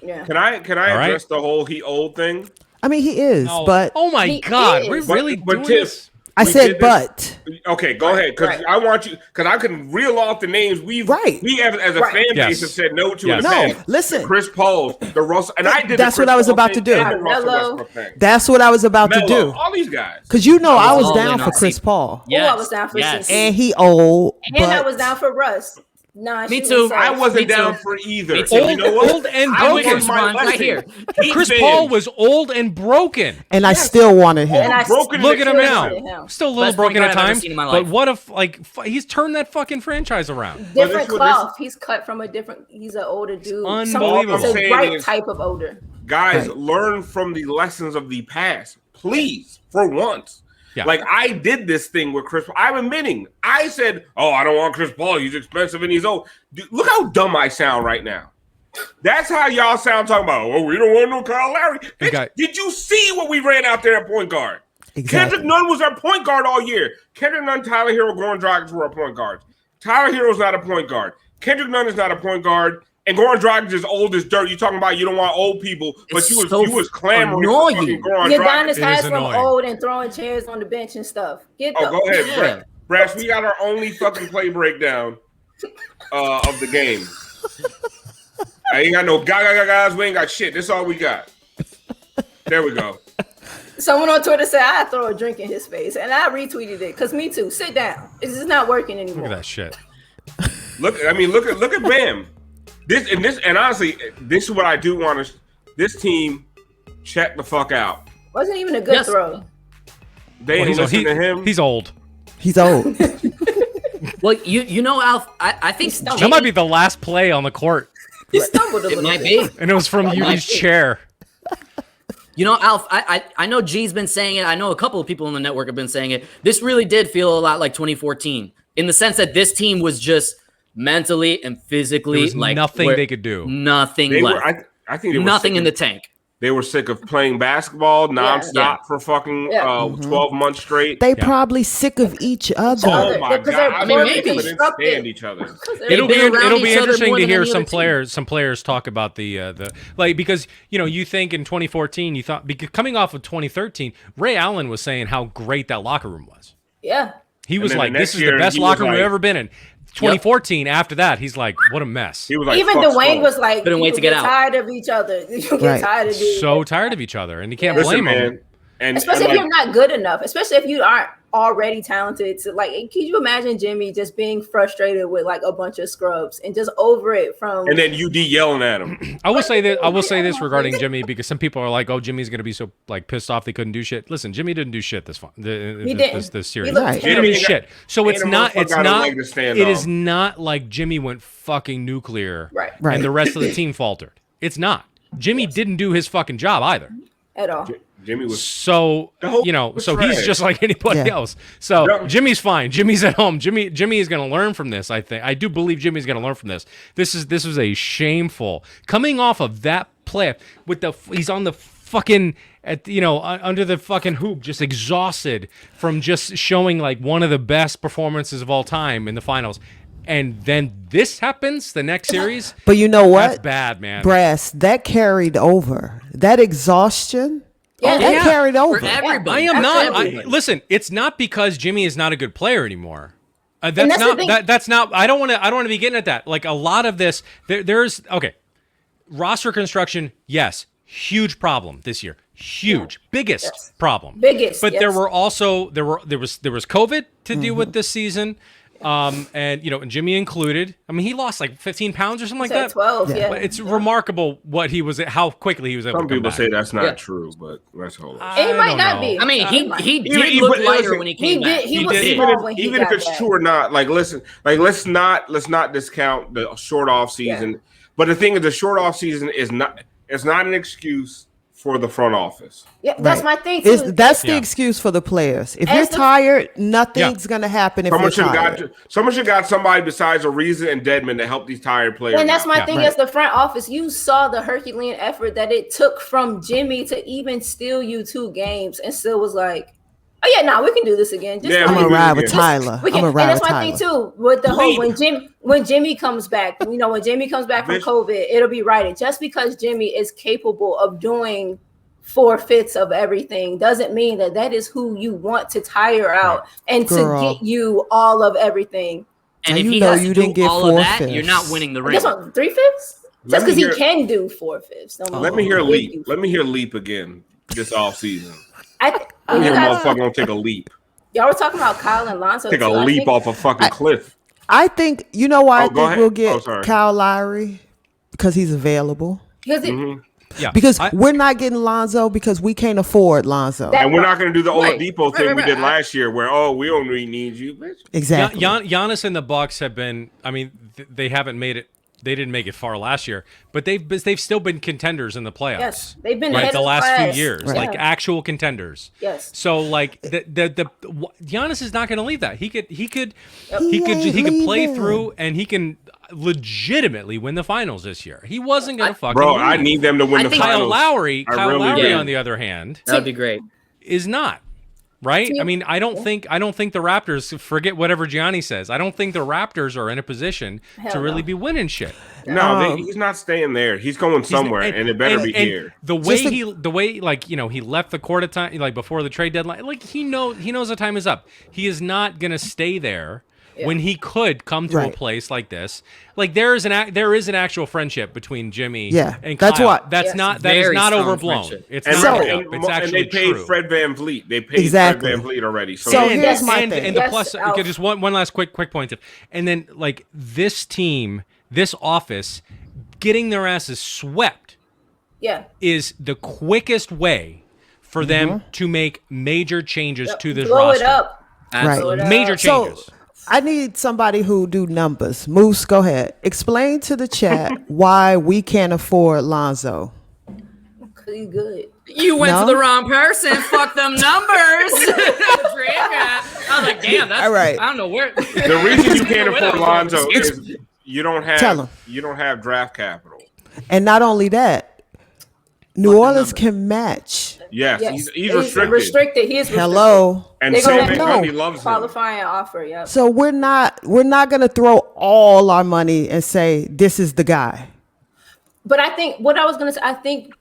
Yeah. Can I address the whole he old thing? I mean, he is, but oh my God, we're really doing this. I said, but okay, go ahead, because I want you, because I can reel off the names we as a fan base have said no to. No, listen, Chris Paul, the Russell, and I did. That's what I was about to do. That's what I was about to do. All these guys, because I was down for Chris Paul. Yeah, I was down for CC. And he old, and I was down for Russ. Nah, me too. I wasn't down for either. Old and broken. Right here. Chris Paul was old and broken, and I still wanted him. Look at him now. Still a little broken at times. But what if he's turned that fucking franchise around? Different cloth. He's cut from a different. He's an older dude. Unbelievable. It's a right type of older. Guys, learn from the lessons of the past, please, for once. Yeah. Like, I did this thing with Chris Paul. I'm admitting. I said, I don't want Chris Paul. He's expensive and he's old. Dude, look how dumb I sound right now. That's how y'all sound talking about, we don't want no Kyle Lowry. Did you see what we ran out there at point guard? Exactly. Kendrick Nunn was our point guard all year. Kendrick Nunn, Tyler Hero, Goran Dragic were our point guards. Tyler Hero's not a point guard. Kendrick Nunn is not a point guard. And Goran Dragic is old as dirt. You talking about you don't want old people, but you was clamoring for fucking Goran Dragic. Udonis has from old and throwing chairs on the bench and stuff. Go ahead, Brass. We got our only fucking play breakdown of the game. I ain't got no guys. We ain't got shit. This all we got. There we go. Someone on Twitter said I'd throw a drink in his face, and I retweeted it because me too. Sit down. This is not working anymore. Look at that shit. Look at Bam. And honestly, this is what I do want to. This team, check the fuck out. Wasn't even a good throw. They ain't listen to him. He's old. He's old. Well, you know, Alf. I think that might be the last play on the court. He stumbled a little. It might be, and it was from Yudi's chair. You know, Alf. I know G's been saying it. I know a couple of people on the network have been saying it. This really did feel a lot like 2014 in the sense that this team was just mentally and physically like nothing they could do. Nothing left. I think nothing in the tank. They were sick of playing basketball nonstop for fucking 12 months straight. They probably sick of each other. Oh my God! I mean, maybe they couldn't stand each other. It'll be interesting to hear some players talk about the because you think in 2014 you thought because coming off of 2013 Ray Allen was saying how great that locker room was. Yeah, he was like, this is the best locker room we've ever been in. 2014, after that, he's like, what a mess. He was like, even Dwayne was like, couldn't wait to get out. Tired of each other. You get tired of it. So tired of each other, and you can't blame him. And especially if you're not good enough, especially if you aren't already talented. So, like, can you imagine Jimmy just being frustrated with like a bunch of scrubs and just over it from? And then UD yelling at him. I will say this regarding Jimmy because some people are like, "Oh, Jimmy's gonna be so like pissed off they couldn't do shit." Listen, Jimmy didn't do shit this series. He didn't do shit. So it is not like Jimmy went fucking nuclear, right? And the rest of the team faltered. It's not. Jimmy didn't do his fucking job either. At all. Jimmy was so so he's just like anybody else. So Jimmy's fine. Jimmy's at home. Jimmy is going to learn from this. I do believe Jimmy's going to learn from this. This was a shameful coming off of that play with he's on the fucking under the fucking hoop, just exhausted from just showing like one of the best performances of all time in the finals. And then this happens the next series. But you know what? That's bad, man. Brass, that carried over. That exhaustion, that carried over. For everybody. I am not. Listen, it's not because Jimmy is not a good player anymore. That's not. I don't want to be getting at that. Like a lot of this, there's roster construction. Yes, huge problem this year. Huge, biggest problem. But there were also there was COVID to deal with this season. And Jimmy included. I mean, he lost like 15 pounds or something like that. 12, yeah. But it's remarkable how quickly he was able to come back. Some people say that's not true, but let's hold on. It might not be. I mean, he did look lighter when he came back. He was small when he even got if it's back. true or not. Like, listen, let's not discount the short off season. Yeah. But the thing is, the short off season is not an excuse for the front office. Yeah, that's my thing too. That's the excuse for the players. If you're tired, nothing's going to happen if you're tired. Someone should got somebody besides Ariza and Dedmon to help these tired players. And that's my thing as the front office. You saw the Herculean effort that it took from Jimmy to even steal you 2 games and still was like, oh yeah, we can do this again. I'm going to ride with Tyler. And that's my thing too. With the whole when Jimmy comes back, when Jimmy comes back from COVID, it'll be righted. Just because Jimmy is capable of doing 4/5 of everything doesn't mean that is who you want to tire out and to get you all of everything. And if he has to do all of that, you're not winning the ring. That's what 3/5? Just because he can do 4/5. Let me hear Leap. Let me hear Leap again this off season. I hear motherfucker gonna take a leap. Y'all were talking about Kyle and Lonzo. Take a leap off a fucking cliff. I think why I think we'll get Kyle Lowry because he's available. Because we're not getting Lonzo because we can't afford Lonzo. And we're not going to do the Oladipo thing we did last year where, we don't really need you. Bitch. Exactly. Giannis and the Bucks have been, I mean, they haven't made it. They didn't make it far last year, but they've still been contenders in the playoffs. Yes, they've been the last few years, like actual contenders. Yes. So like the Giannis is not going to leave that. He could play through and he can legitimately win the finals this year. He wasn't going to fucking. Bro, leave. I need them to win the finals. Kyle Lowry, on the other hand, that would be great. Is not. Right? I mean, I don't think the Raptors, forget whatever Gianni says. I don't think the Raptors are in a position to really be be shit. No, he's not staying there. He's going somewhere, and it better be here. The way he left the court at time, like before the trade deadline, like he knows the time is up. He is not gonna stay there. When he could come to a place like this, like there is an actual friendship between Jimmy and Kyle. That is not overblown. Friendship. It's not made up. It's actually and they paid true. Fred VanVleet. They paid Fred VanVleet already. So here's my thing. And the plus, just one last quick point. And then like this team, this office, getting their asses swept is the quickest way for them to make major changes to this roster. Blow it up. Right. Major changes. So, I need somebody who do numbers. Moose, go ahead. Explain to the chat why we can't afford Lonzo. Because he's good. You went to the wrong person. Fuck them numbers. I was like, damn, that's all right. I don't know where. The reason you can't afford Lonzo is you don't have draft capital. And not only that, New Orleans can match. Yes. He's restricted. He is restricted. Hello. And Sam Gundy loves him. Qualifying offer, yep. So we're not going to throw all our money and say this is the guy. But I think what I was going to say, I think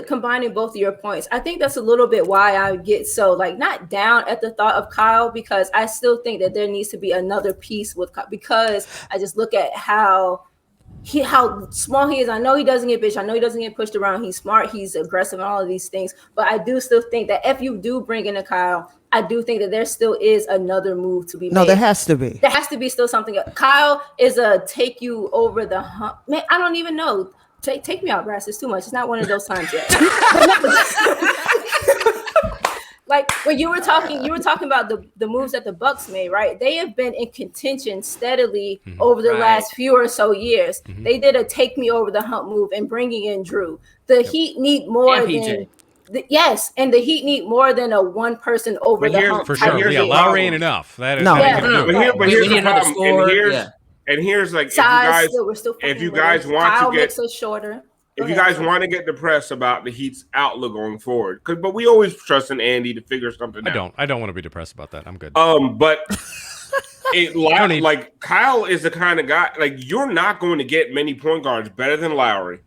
combining both of your points, I think that's a little bit why I get so not down at the thought of Kyle, because I still think that there needs to be another piece with Kyle, because I just look at how small he is. I know he doesn't get bitched. I know he doesn't get pushed around. He's smart. He's aggressive and all of these things. But I do still think that if you do bring in a Kyle, I do think that there still is another move to be made. No, there has to be. There has to be still something. Kyle is a take you over the hump. Man, I don't even know. Take me out, Brass. It's too much. It's not one of those times yet. Like when you were talking about the moves that the Bucks made, right? They have been in contention steadily over the last few or so years. They did a take me over the hump move and bringing in Drew. The Heat need more than Yes, and the Heat need more than a one person over But the here's- hump. For type But sure. here's Yeah, the Lowry problem. ain't enough. That is No. that ain't Yeah, gonna do But, it. here, but We here's need the another problem. scorer, And yeah. here's like Size, we're still if you fucking guys with it. want Kyle to get makes us shorter. if you guys want to get depressed about the Heat's outlook going forward, but we always trust in Andy to figure something out. I don't want to be depressed about that. I'm good. But Don't need- like Kyle is the kind of guy like you're not going to get many point guards better than Lowry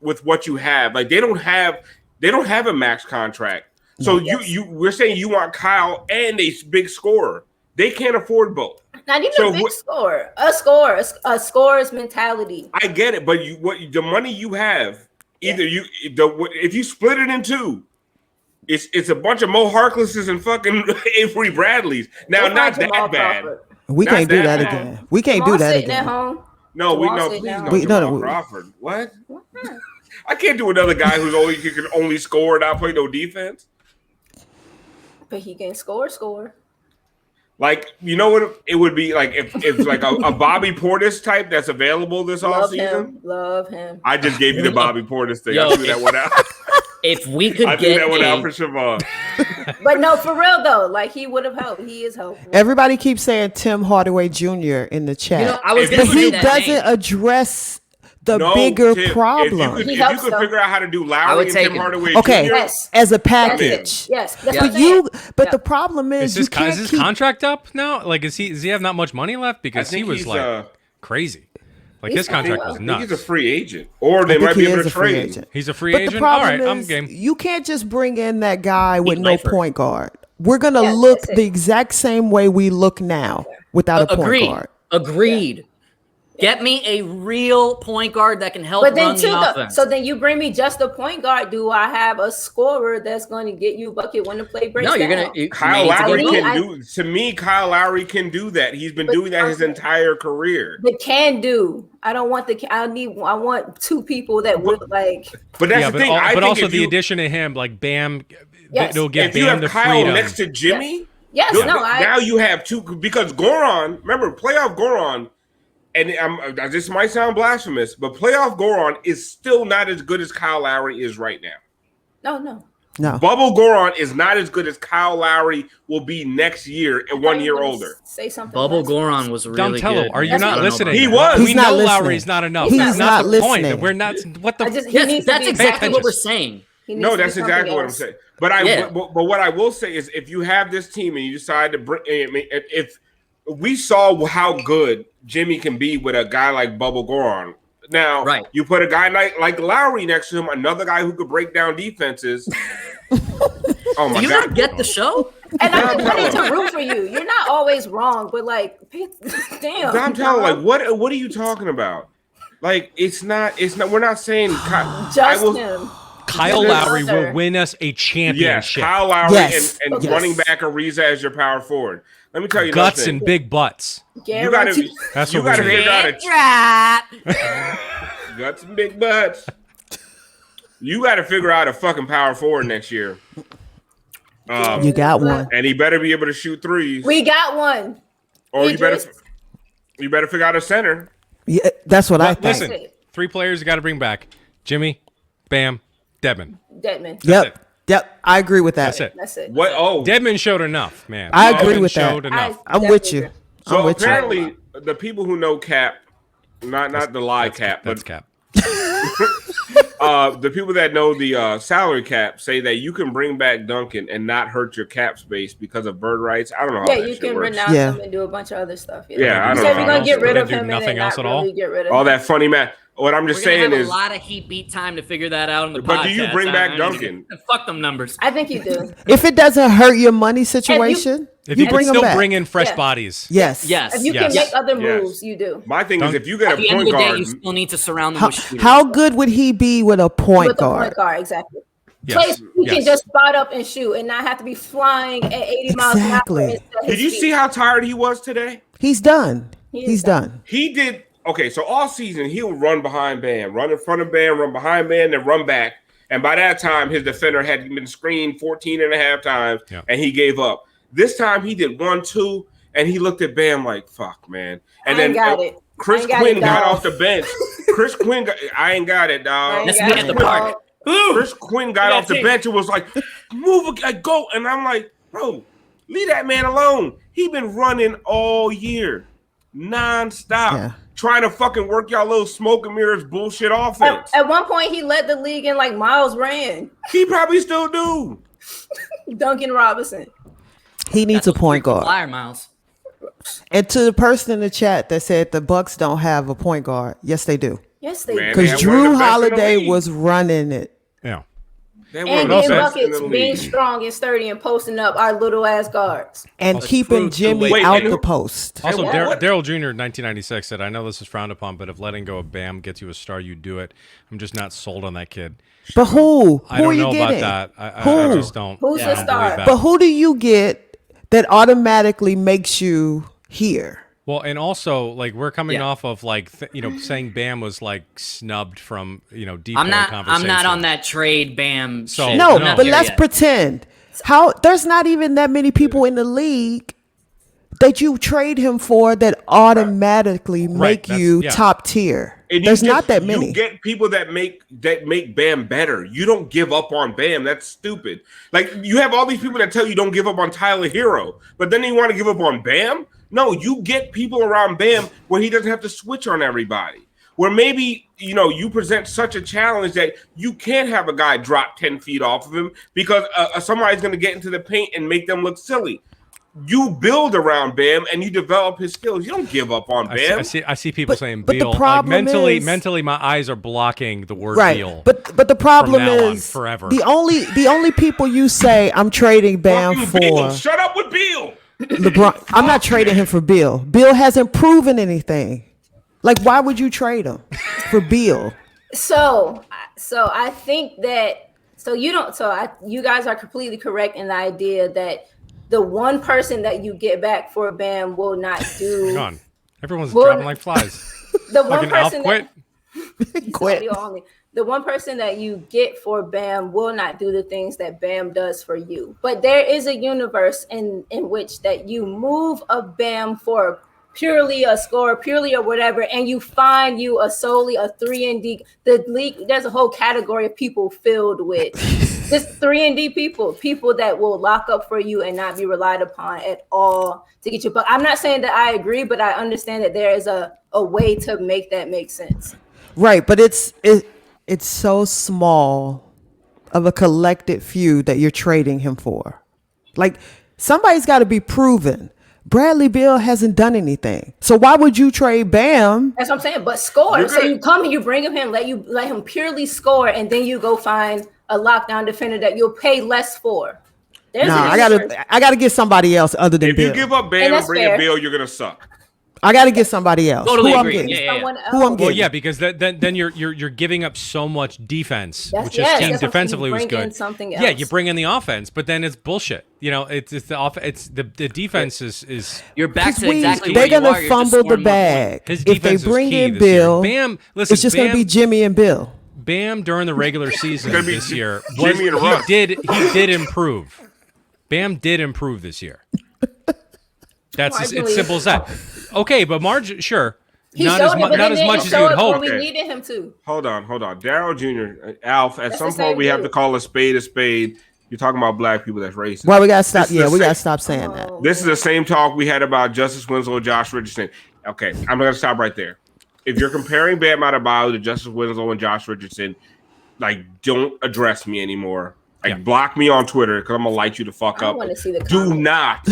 with what you have. Like they don't have a max contract. So we're saying you want Kyle and a big scorer. They can't afford both. Not even So a big scorer. A scorer's mentality. I get it, but the money you have, either if you split it in two, it's a bunch of Moe Harklesses and fucking Avery Bradleys. Now, Don't not mind Jamal that bad. Crawford. We Not can't do that that bad. again. We can't do Jamal that sitting at again. home. No, Jamal please sitting at no, home. Jamal Crawford. What? I can't do another guy who can only score and not play no defense. But he can score. Like, you know what it would be like if like a Bobby Portis type that's available this offseason? Love him. I just gave you the Bobby Portis thing. Yo, I threw that one out. If we could I threw get that one out for Siobhan. But no, for real though, like he would have helped. He is helpful. Everybody keeps saying Tim Hardaway Jr. in the chat. You know, I was If gonna but you say he that doesn't name. address the No, bigger Tim, problem. If He you helps could them. figure out how to do I Lowry would and take Tim him. Hardaway Okay, Jr. Yes. as a That's package. it. Yes. That's Yeah. what But I'm you, saying. but Yeah. the problem is you Is can't his keep. contract up now? Like, does he have not much money left? I Because he think was he's, like crazy. Like he's his contract was I think nuts. he's a free agent. Or they I think might be he able is to a free trade. agent. He's a free But agent. the problem All right, I'm is game. you can't just bring in that guy with no lifer. point guard. We're gonna Yes, look that's it. the exact same way we look now without a point Agreed. guard. Agreed. Get me a real point guard that can help But then run too, the offense. so then you bring me just a point guard. Do I have a scorer that's going to get you a bucket when the play breaks no, you're down? gonna. You Kyle may need to Lowry get can both. do to me. Kyle Lowry can do that. He's been But- doing that his okay. entire career. The can do. I don't want the. I want two people that would like. But that's Yeah, the thing. I but think also if the you, addition of him, like Bam, Yes. it'll give if you Bam have the Kyle freedom. next to Jimmy, Yes, now you have two because Goran. Remember playoff Goran, and this might sound blasphemous, but playoff Goran is still not as good as Kyle Lowry is right now. No. No, Bubble Goran is not as good as Kyle Lowry will be next year and 1 year older. Say something. Bubble else. Goran was really Donatello, good. are you That's not what- listening? He was. We He's not know listening. Lowry's not enough. He's That's not the point. listening. We're not. What the? I just, he Yes, needs that's to be exactly what attention. we're saying. He needs No, to be that's something exactly what I'm else. saying. But Yeah. but what I will say is, if you have this team and you decide to bring, if we saw how good Jimmy can be with a guy like Bubble Goran. Now, Right. you put a guy like Lowry next to him, another guy who could break down defenses. Oh my Do you god! not get the show? And I'm ready to root for you. You're not always wrong, but like, damn. I'm telling like what are you talking about? Like it's not. We're not saying Just him. Kyle Yes, Lowry sir. will win us a Yes, championship. Kyle Lowry Yes. and Yes. running back Ariza as your power forward. Let me tell you Guts nothing. and big butts. You gotta, Guaranteed. That's you what gotta we figure out Trap. guts and big butts. You got to figure out a fucking power forward next year. you got one. And he better be able to shoot threes. We got one. Or you better Idris. figure out a center. Yeah, that's what I think. Listen, That's it. 3 players you got to bring back: Jimmy, Bam, Dedmon. Deadman. Yep. Yep. I agree with that. That's it. That's it. What? Oh, Dedmon showed enough, man. I agree Dedmon with that. showed enough. I'm with you. so I'm with you. apparently the people who know Cap, not the lie cap, That's but cap. the people that know the salary cap say that you can bring back Duncan and not hurt your cap space because of bird rights. I don't know how Yeah, that you shit can works. renounce Yeah. him and do a bunch of other stuff. Yeah, I don't So know we're how gonna else get to rid do of it. him and Nothing then else not at all? really get rid of All him. that funny man. What I'm just We're gonna saying have is, a lot of heat beat time to figure that out in the podcast. But do you bring back I- Duncan? Fuck them numbers. I think you do. If it doesn't hurt your money situation, If you you bring can them still back. bring in fresh Yeah. bodies. Yes. Yes. If you Yes. can make other Yes. moves, you do. my thing is, if you get At a the end of point the day, guard, you still need to surround them How, with shooters. how good would he be with a point With the guard? point guard, exactly. Yes. Place he can Yes. just spot up and shoot and not have to be flying at 80 miles an hour. Exactly. instead of did his you feet. see how tired he was today? He's done. He is He's done. He did okay. So all season he'll run behind Bam, run in front of Bam, run behind Bam, then run back. And by that time, his defender had been screened 14 and a half times, Yeah. and he gave up. This time he did 1, 2, and he looked at Bam like, "Fuck, man." And I ain't then got it. Chris I ain't got Quinn it, got dog. off the bench. Chris Quinn, I ain't got it, I dog. ain't Let's got meet at it, the dog. park. Chris Quinn got off the bench and was like, "Move, go," and I'm like, "Bro, leave that man alone. He been running all year, nonstop, trying to fucking work y'all little smoke and mirrors bullshit offense." At one point, he led the league in like miles ran. He probably still do. Duncan Robinson. He needs a point guard. Flyer Miles. And to the person in the chat that said the Bucks don't have a point guard, yes, they do. Yes, they do. Because Drew Holiday was running it. Yeah. And getting buckets, being strong and sturdy and posting up our little ass guards. And keeping Jimmy out the post. Also, Daryl Jr. 1996 said, "I know this is frowned upon, but if letting go of Bam gets you a star, you do it. I'm just not sold on that kid." But who? I don't are you know getting? about that. I just don't. Who's the star? But who do you get that automatically makes you here? Well, and also, like, we're coming off of, like, saying Bam was, like, snubbed from, deep conversation. I'm not on that trade Bam shit. No, but let's pretend. There's not even that many people in the league that you trade him for that automatically make you top tier. And there's not that many. You get people that make Bam better. You don't give up on Bam. That's stupid. Like, you have all these people that tell you don't give up on Tyler Hero, but then you want to give up on Bam? No, you get people around Bam where he doesn't have to switch on everybody. Where maybe, you present such a challenge that you can't have a guy drop 10 feet off of him because somebody's going to get into the paint and make them look silly. You build around Bam and you develop his skills. You don't give up on Bam. I see people saying but Beal. the problem like mentally, is, my eyes are blocking the word right. Beal. But the problem is forever. the only people you say I'm trading Bam for. Beal. Shut up with Beal. LeBron. I'm not trading him for Beal. Beal hasn't proven anything. Like, why would you trade him for Beal? So I think that you guys are completely correct in the idea that the one person that you get back for Bam will not do. Hang on. Everyone's dropping like flies. The one person quit. The one person that you get for Bam will not do the things that Bam does for you. But there is a universe in which that you move a Bam for purely a score, purely or whatever, and you find you solely a 3-and-D. The league, there's a whole category of people filled with just 3-and-D people that will lock up for you and not be relied upon at all to get you. But I'm not saying that I agree, but I understand that there is a way to make that make sense. Right, but it's so small of a collected few that you're trading him for. Like, somebody's got to be proven. Bradley Beal hasn't done anything. So why would you trade Bam? That's what I'm saying. But score. So you come and you bring him, let him purely score, and then you go find a lockdown defender that you'll pay less for. I gotta get somebody else other than Beal. If you give up Bam and bring in Beal, you're gonna suck. I got to get somebody else. Totally Who agree. I'm getting? Yeah. Who I'm getting? Well, yeah, because then you're giving up so much defense, which this team defensively was good. Yeah, you bring in the offense, but then it's bullshit. It's the defense is you're back to exactly they're where you are. gonna fumble the bag if they bring in Bill. Bam, listen, it's just gonna be Jimmy and Bill. Bam during the regular season this year he did improve. Bam did improve this year. It's simple as that. Okay, but sure. Not as much as you would hope. We needed him to. Hold on. Daryl Jr., Alf, at some point we have to call a spade a spade. You're talking about black people, that's racist. Well, we got to stop. We got to stop saying that. This is the same talk we had about Justice Winslow and Josh Richardson. Okay, I'm going to stop right there. If you're comparing Bam Adebayo to Justice Winslow and Josh Richardson, like, don't address me anymore. Like, block me on Twitter because I'm going to light you the fuck up. I want to see the Do comments. not.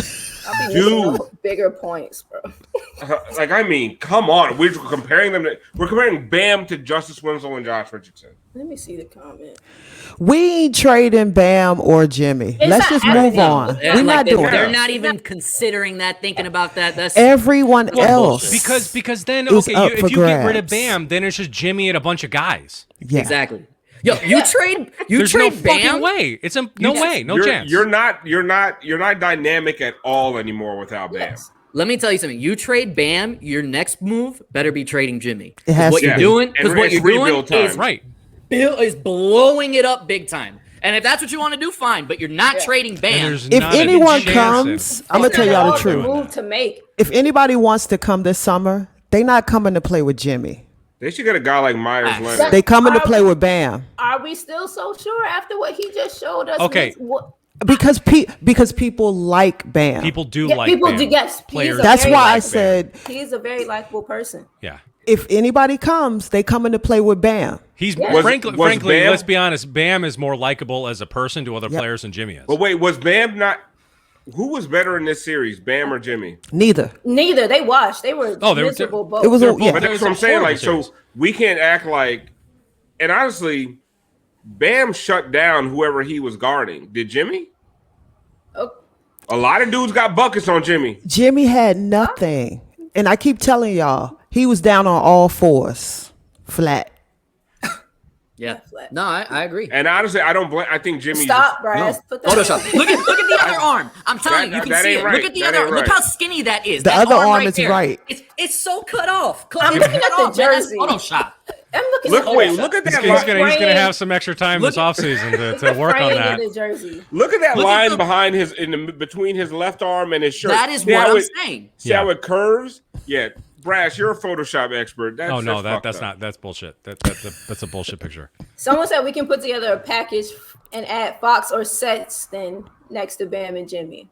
I'll be bigger points, bro. Come on. We're comparing Bam to Justice Winslow and Josh Richardson. Let me see the comment. We ain't trading Bam or Jimmy. Let's just move on. We're not doing that. They're not even considering that, thinking about that. That's everyone else. Because then if you get rid of Bam, then it's just Jimmy and a bunch of guys. Yeah. Exactly. Yo, you trade There's no Bam? fucking way. It's no way, no chance. You're not dynamic at all anymore without Bam. Yes. Let me tell you something. You trade Bam, your next move better be trading Jimmy. It has what to you're be. doing, because what you're doing rebuild time. is right. Bill is blowing it up big time. And if that's what you want to do, fine. But you're not trading Bam. If anyone comes, I'm gonna tell y'all the truth. Move to make. If anybody wants to come this summer, they're not coming to play with Jimmy. They should get a guy like Myers Facts. Leonard. They coming to play with Bam Are we still so sure after what he just showed us? Okay. because people like Bam. People do Yeah, like people Bam. do. Yes, Players. That's very why I likable. said He's a very likable person. Yeah. if anybody comes, they coming to play with Bam. He's Was frankly, Bam- let's be honest. Bam is more likable as a person to other players than Jimmy is. But wait, was Bam not? Who was better in this series, Bam or Jimmy? Neither. Neither. They watched. They were Oh, they were miserable both. It was a, But yeah. that's what I'm saying. Like, Horrible so we can't act like. And honestly, Bam shut down whoever he was guarding. Did Jimmy? Oh, A lot of dudes got buckets on Jimmy. Jimmy had nothing, and I keep telling y'all he was down on all fours, flat. Yeah. No, I agree. And honestly, I don't blame. I think Jimmy. stop, Brass. Put that Photoshop. Look at the other arm. I'm telling you, you can that see ain't it. right. Look at the That other ain't arm. Look right. how skinny that is. The That other arm right is there. right. It's so cut off. I'm It's looking cut at the off, man. That's jersey. Photoshop. I'm looking Look, at wait, Photoshop. look at that. He's Line, gonna have some extra time this offseason to work on Frame that. of the jersey. look at that Look at line the- behind his between his left arm and his shirt. That is See what how I'm it- saying. See how it curves? Yeah, Brass, you're a Photoshop expert. That's, Oh no, that's that's fucked up. not. That's bullshit. That's a bullshit picture. Someone said we can put together a package and add Fox or Sexton next to Bam and Jimmy.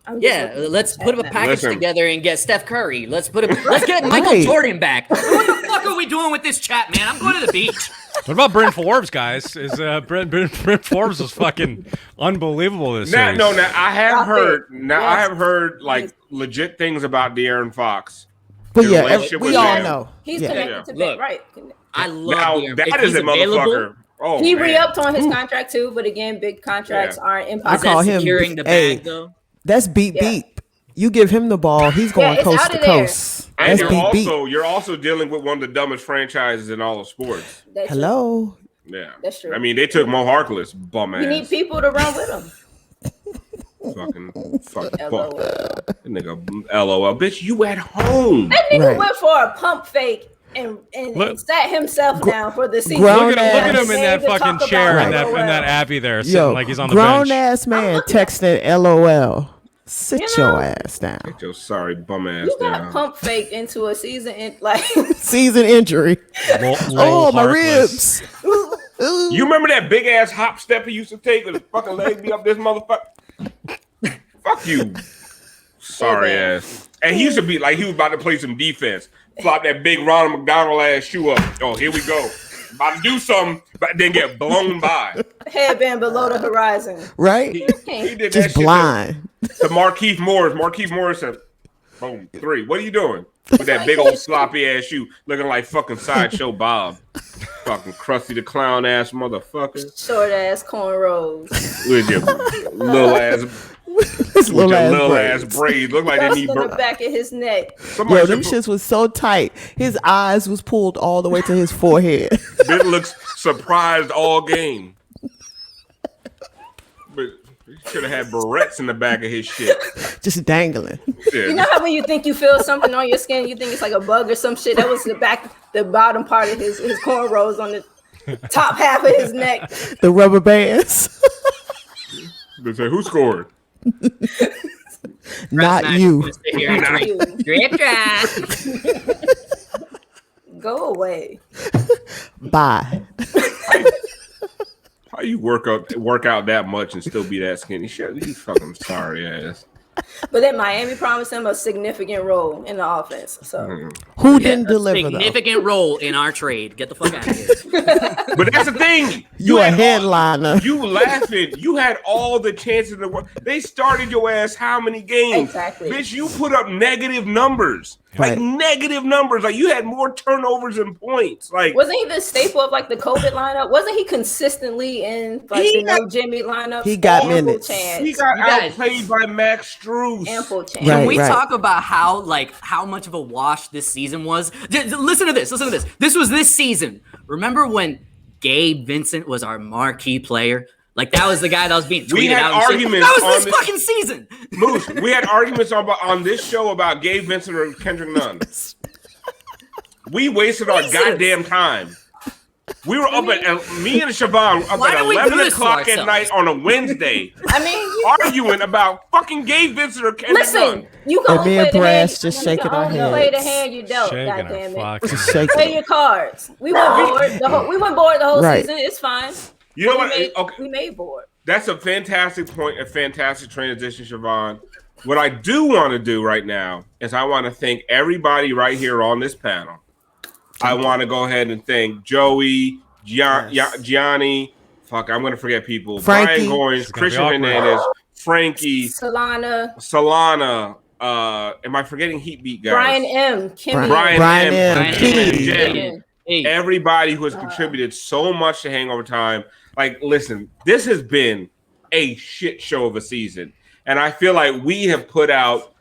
I'm just Yeah, looking let's at put a that. package Listen. together and get Steph Curry. Let's get Michael Right. Jordan back. What the fuck are we doing with this chat, man? I'm going to the beach. What about Bryn Forbes, guys? Is Bryn Forbes was fucking unbelievable this Now, series. no, now I have Stop heard. it. Now Yes. I have heard like legit things about De'Aaron Fox. But His yeah, relationship we with all Bam. know. He's Yeah. connected Yeah. to Bam, Look. right? I love Now De'Aaron. that If is he's a motherfucker. available, Oh, He man. re-upped on his contract too, but again, big contracts Yeah. aren't I impossible. call is that him. securing the Hey, bag though? that's beep Yeah. beep. You give him the ball, he's going it's coast out to of there. coast. And That's beep beep. you're also dealing with one of the dumbest franchises in all of sports. That's Hello. Yeah, That's true. I mean, they took Moe Harkless, bum true. You need ass, people to run with him. fucking LOL. fuck. That nigga, LOL, bitch, you at home. That nigga Right. went for a pump fake and Look- sat himself down for the season. grown Look at him ass. in that To talk fucking about chair in LOL. that Abbey there, sitting Yo, like he's on the grown bench. ass man looking at- texting LOL. Sit You know? your ass down. Get your sorry bum ass You got down. pump fake into a season and like Season injury. LOL Oh, my Harkless. ribs. You remember that big ass hop step he used to take with his fucking leg be up this motherfucker? Fuck you. Sorry Okay. ass. And he used to be like he was about to play some defense. Flop that big Ronald McDonald ass shoe up. Oh, here we go. About to do something, but then get blown by. headband below the horizon. Right? He did that Just shit blind. to Markeith Morris. Markeith Morris said, boom, 3. What are you doing? With that big old sloppy ass shoe looking like fucking Sideshow Bob. Fucking Krusty the Clown ass motherfucker. Short ass cornrows. With your little ass His with your little little ass ass braids. braids. Look like they Just need in the back of his neck. somebody Yo, them should shits was so tight. His eyes was pulled all the way to his forehead. It looks surprised all game. But he should have had barrettes in the back of his shit. Just dangling. You know how when you think you feel something on your skin, you think it's like a bug or some shit? That was the bottom part of his cornrows on the top half of his neck. The rubber bands. They say, who scored? Not you. Drip dry. Go away. Bye. How you work out that much and still be that skinny? Shit, you fucking sorry ass. But then Miami promised him a significant role in the offense. So Who didn't deliver though? Significant role in our trade. Get the fuck out of here. But that's the thing. You a had all- headliner. You laughing. You had all the chances in the world. They started your ass how many games? Exactly. Bitch, you put up negative numbers. Like Right. negative numbers. Like you had more turnovers than points. Like wasn't he the staple of like the COVID lineup? Wasn't he consistently in like He the got- no Jimmy lineup? He got Ample minutes. Chance. he got You guys- outplayed by Max Strus. Ample chance. Right. Can we talk about how much of a wash this season was? Listen to this. Listen to this. This was this season. Remember when Gabe Vincent was our marquee player? Like that was the guy that was being tweeted We had out. and shit. arguments That was on this this- fucking season. Moose, we had arguments on this show about Gabe Vincent or Kendrick Nunn. We wasted our Jesus. goddamn time. We were up at me and Siobhan up Why at do we do 11 this to o'clock at ourselves? night on a Wednesday, I mean, arguing about fucking Gabe Vincent or Kendrick listen, Nunn. you can And only me play and the hand. Brass just you shaking can our only play the heads. hand you dealt. Shaking our Goddamn it. fuck. Just shaking. Play your cards. We went bored. We went bored the whole Right. season. It's fine. You know We what? made, Okay, we made bored. that's a fantastic point, a fantastic transition, Siobhan. What I do want to do right now is I want to thank everybody right here on this panel. I want to go ahead and thank Joey, Gianni. Fuck, I'm going to forget people. Frankie. Brian Goins, It's gonna Christian be awkward. Hernandez, Frankie, Solana, am I forgetting Heat Beat guys? Brian M, Kimmy, Brian M. Brian Key. Jen. Hey, Everybody who has contributed so much to Hangover Time. Like, listen, this has been a shit show of a season. And I feel like we have put out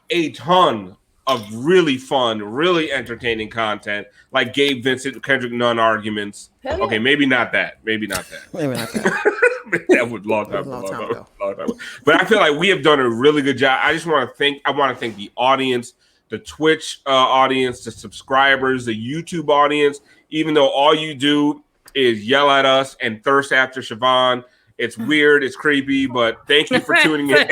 a ton of really fun, really entertaining content, like Gabe Vincent, Kendrick Nunn arguments. Hell yeah. Okay, maybe not that. Maybe not that. Maybe not that. That was a long time ago. But I feel like we have done a really good job. I want to thank the audience, the Twitch audience, the subscribers, the YouTube audience. Even though all you do is yell at us and thirst after Siobhan, it's weird, it's creepy, but thank you for tuning in.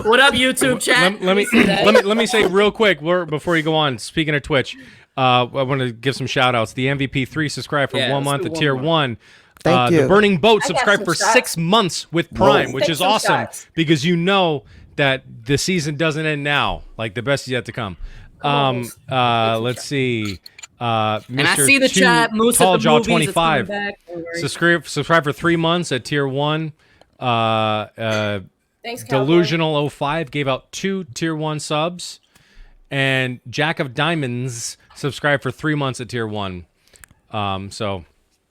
what up, YouTube chat? Let me say real quick before you go on. Speaking of Twitch, I want to give some shout outs. The MVP3 subscribed for 1 month at tier 1. Thank you. The Burning Boat I got subscribed some for shots. 6 months with Prime, which Take is some awesome shots. because you know that the season doesn't end now. Like the best is yet to come. Let's see. And I see the chat. Moose at the Tall movies. 25. It's coming back. Subscribe for 3 months at tier 1. Thanks, Cowboy. Delusional 05 gave out 2 tier 1 subs, and Jack of Diamonds subscribed for 3 months at tier 1. So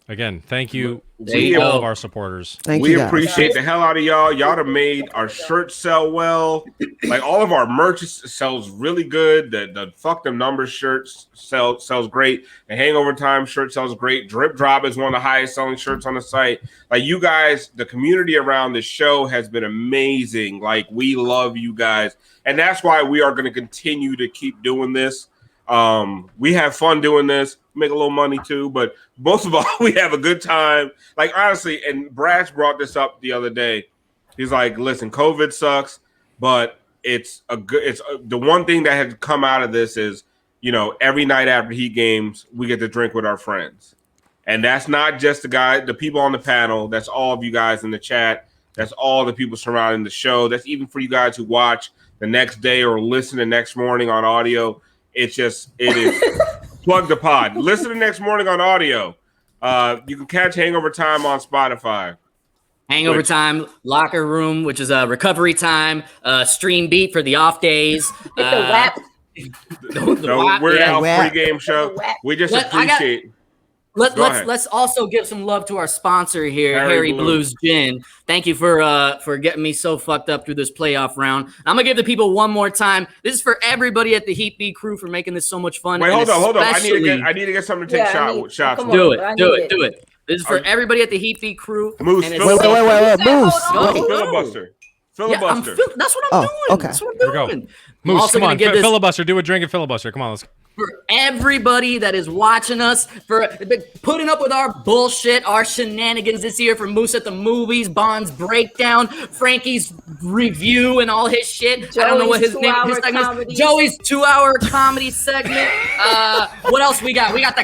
again, thank you to all of our supporters. Thank We you guys. appreciate the hell out of y'all. Y'all have made our shirts sell well. Like all of our merch sells really good. The Fuck Them Numbers shirts sells great. The Hangover Time shirt sells great. Drip Drop is one of the highest selling shirts on the site. Like you guys, the community around this show has been amazing. Like we love you guys. And that's why we are going to continue to keep doing this. We have fun doing this, make a little money too, but most of all, we have a good time. Like honestly, and Brash brought this up the other day. He's like, listen, COVID sucks, but it's the one thing that has come out of this is, you know, every night after Heat games, we get to drink with our friends. And that's not just the people on the panel. That's all of you guys in the chat. That's all the people surrounding the show. That's even for you guys who watch the next day or listen the next morning on audio. It is plug the pod. Listen the next morning on audio. You can catch Hangover Time on Spotify. Hangover Time, Locker Room, which is a recovery time, Stream Beat for the off days. Hit the WAP. We're now WAP. pregame show. We just I got- appreciate. Go ahead. Let's also give some love to our sponsor here, Harry Harry Blues. Blues Gin. Thank you for getting me so fucked up through this playoff round. I'm gonna give the people one more time. This is for everybody at the Heat Beat crew for making this so much fun. Wait, and hold on. I especially- need to get something to take shots. come on. Do I it, need do it. it, do it. This is for everybody at the Heat Beat crew. Moose, and Phil- Wait, Moose. Hold on. Filibuster. Yeah, Filibuster. that's what I'm doing. Okay. That's what Here I'm we go. doing. I'm Moose, also come gonna on. give this Filibuster. Do a drink and filibuster. Come on, let's for everybody that is watching us, for putting up with our bullshit, our shenanigans this year, for Moose at the Movies, Bond's Breakdown, Frankie's review and all his shit. I don't know what his name his segment is. comedy. Joey's 2-hour comedy segment. What else we got? We got the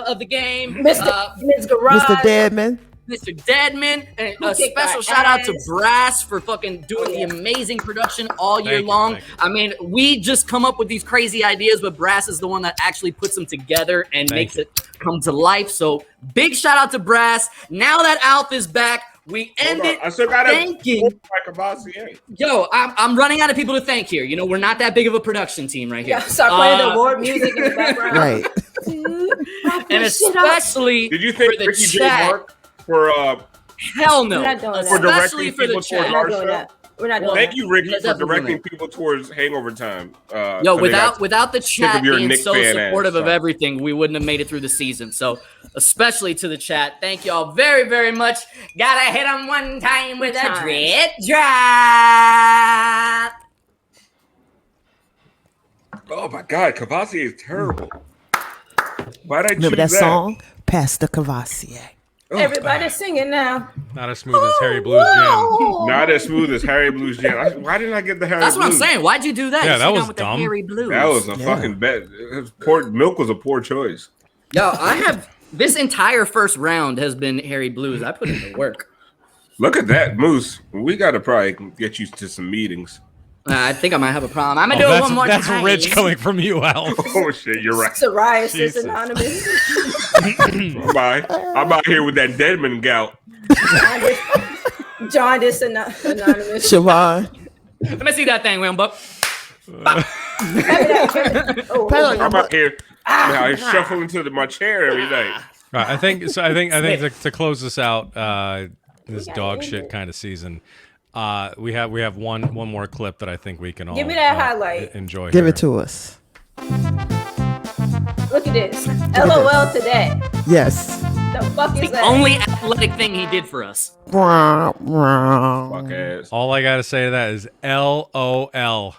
of the game. Mr. Garage. Mr. Deadman. Mr. Deadman, and a kicked special our shout out to ass. Brass for fucking doing the amazing production all year Thank you, long. thank you. I mean, we just come up with these crazy ideas, but Brass is the one that actually puts them together and makes it come to life. So big shout out to Brass. Now that Alf is back, we end it I still got thanking. Cavassier. Yo, I'm running out of people to thank here. You know, we're not that big of a production team right here. Yeah, start playing the award music in the background. Right. And especially Did you think for the Ricky J. chat. Mark for Hell no. We're not doing that. For Especially directing for the people chat. towards We're our not doing show? that. We're not doing Thank that. you, Ricky, Yeah, for definitely directing doing people towards Hangover Time. Yo, so they got- without the sick of chat your being Nick so fan supportive ass, of so. everything, we wouldn't have made it through the season. So, especially to the chat, thank y'all very, very much. Gotta hit them one time with a Time. drip drop. Oh my God, Cavassier is terrible. Why did I Remember choose that song? Pastor Cavassier. Everybody singing now. Not as smooth as Harry Blues Jam. Not as smooth as Harry Blues Jam. Why didn't I get the Harry That's Blues? what I'm saying. Why'd you do that? Yeah, You that sit was down with the dumb. Harry Blues. That was a fucking bet. Milk was a poor choice. Yo, I have this entire first round has been Harry Blues. I put in the work. Look at that, Moose. We got to probably get you to some meetings. I think I might have a problem. I'm gonna do it one more That's time. rich coming from you, Al. Oh shit, you're right. Psoriasis Jesus. Anonymous. I'm out here with that Deadman gout. Jaundice Anonymous. Siobhan. Let me see that thing, Rambo. I'm out here shuffling to my chair every day. Right, I think to close this out, this dog shit kind of season, we have one more clip that I think we can all Give me that highlight. enjoy. Give here. it to us. Look at this. LOL today. Yes. The fuck is The that? only athletic thing he did for us. Fuck ass. All I gotta say to that is LOL.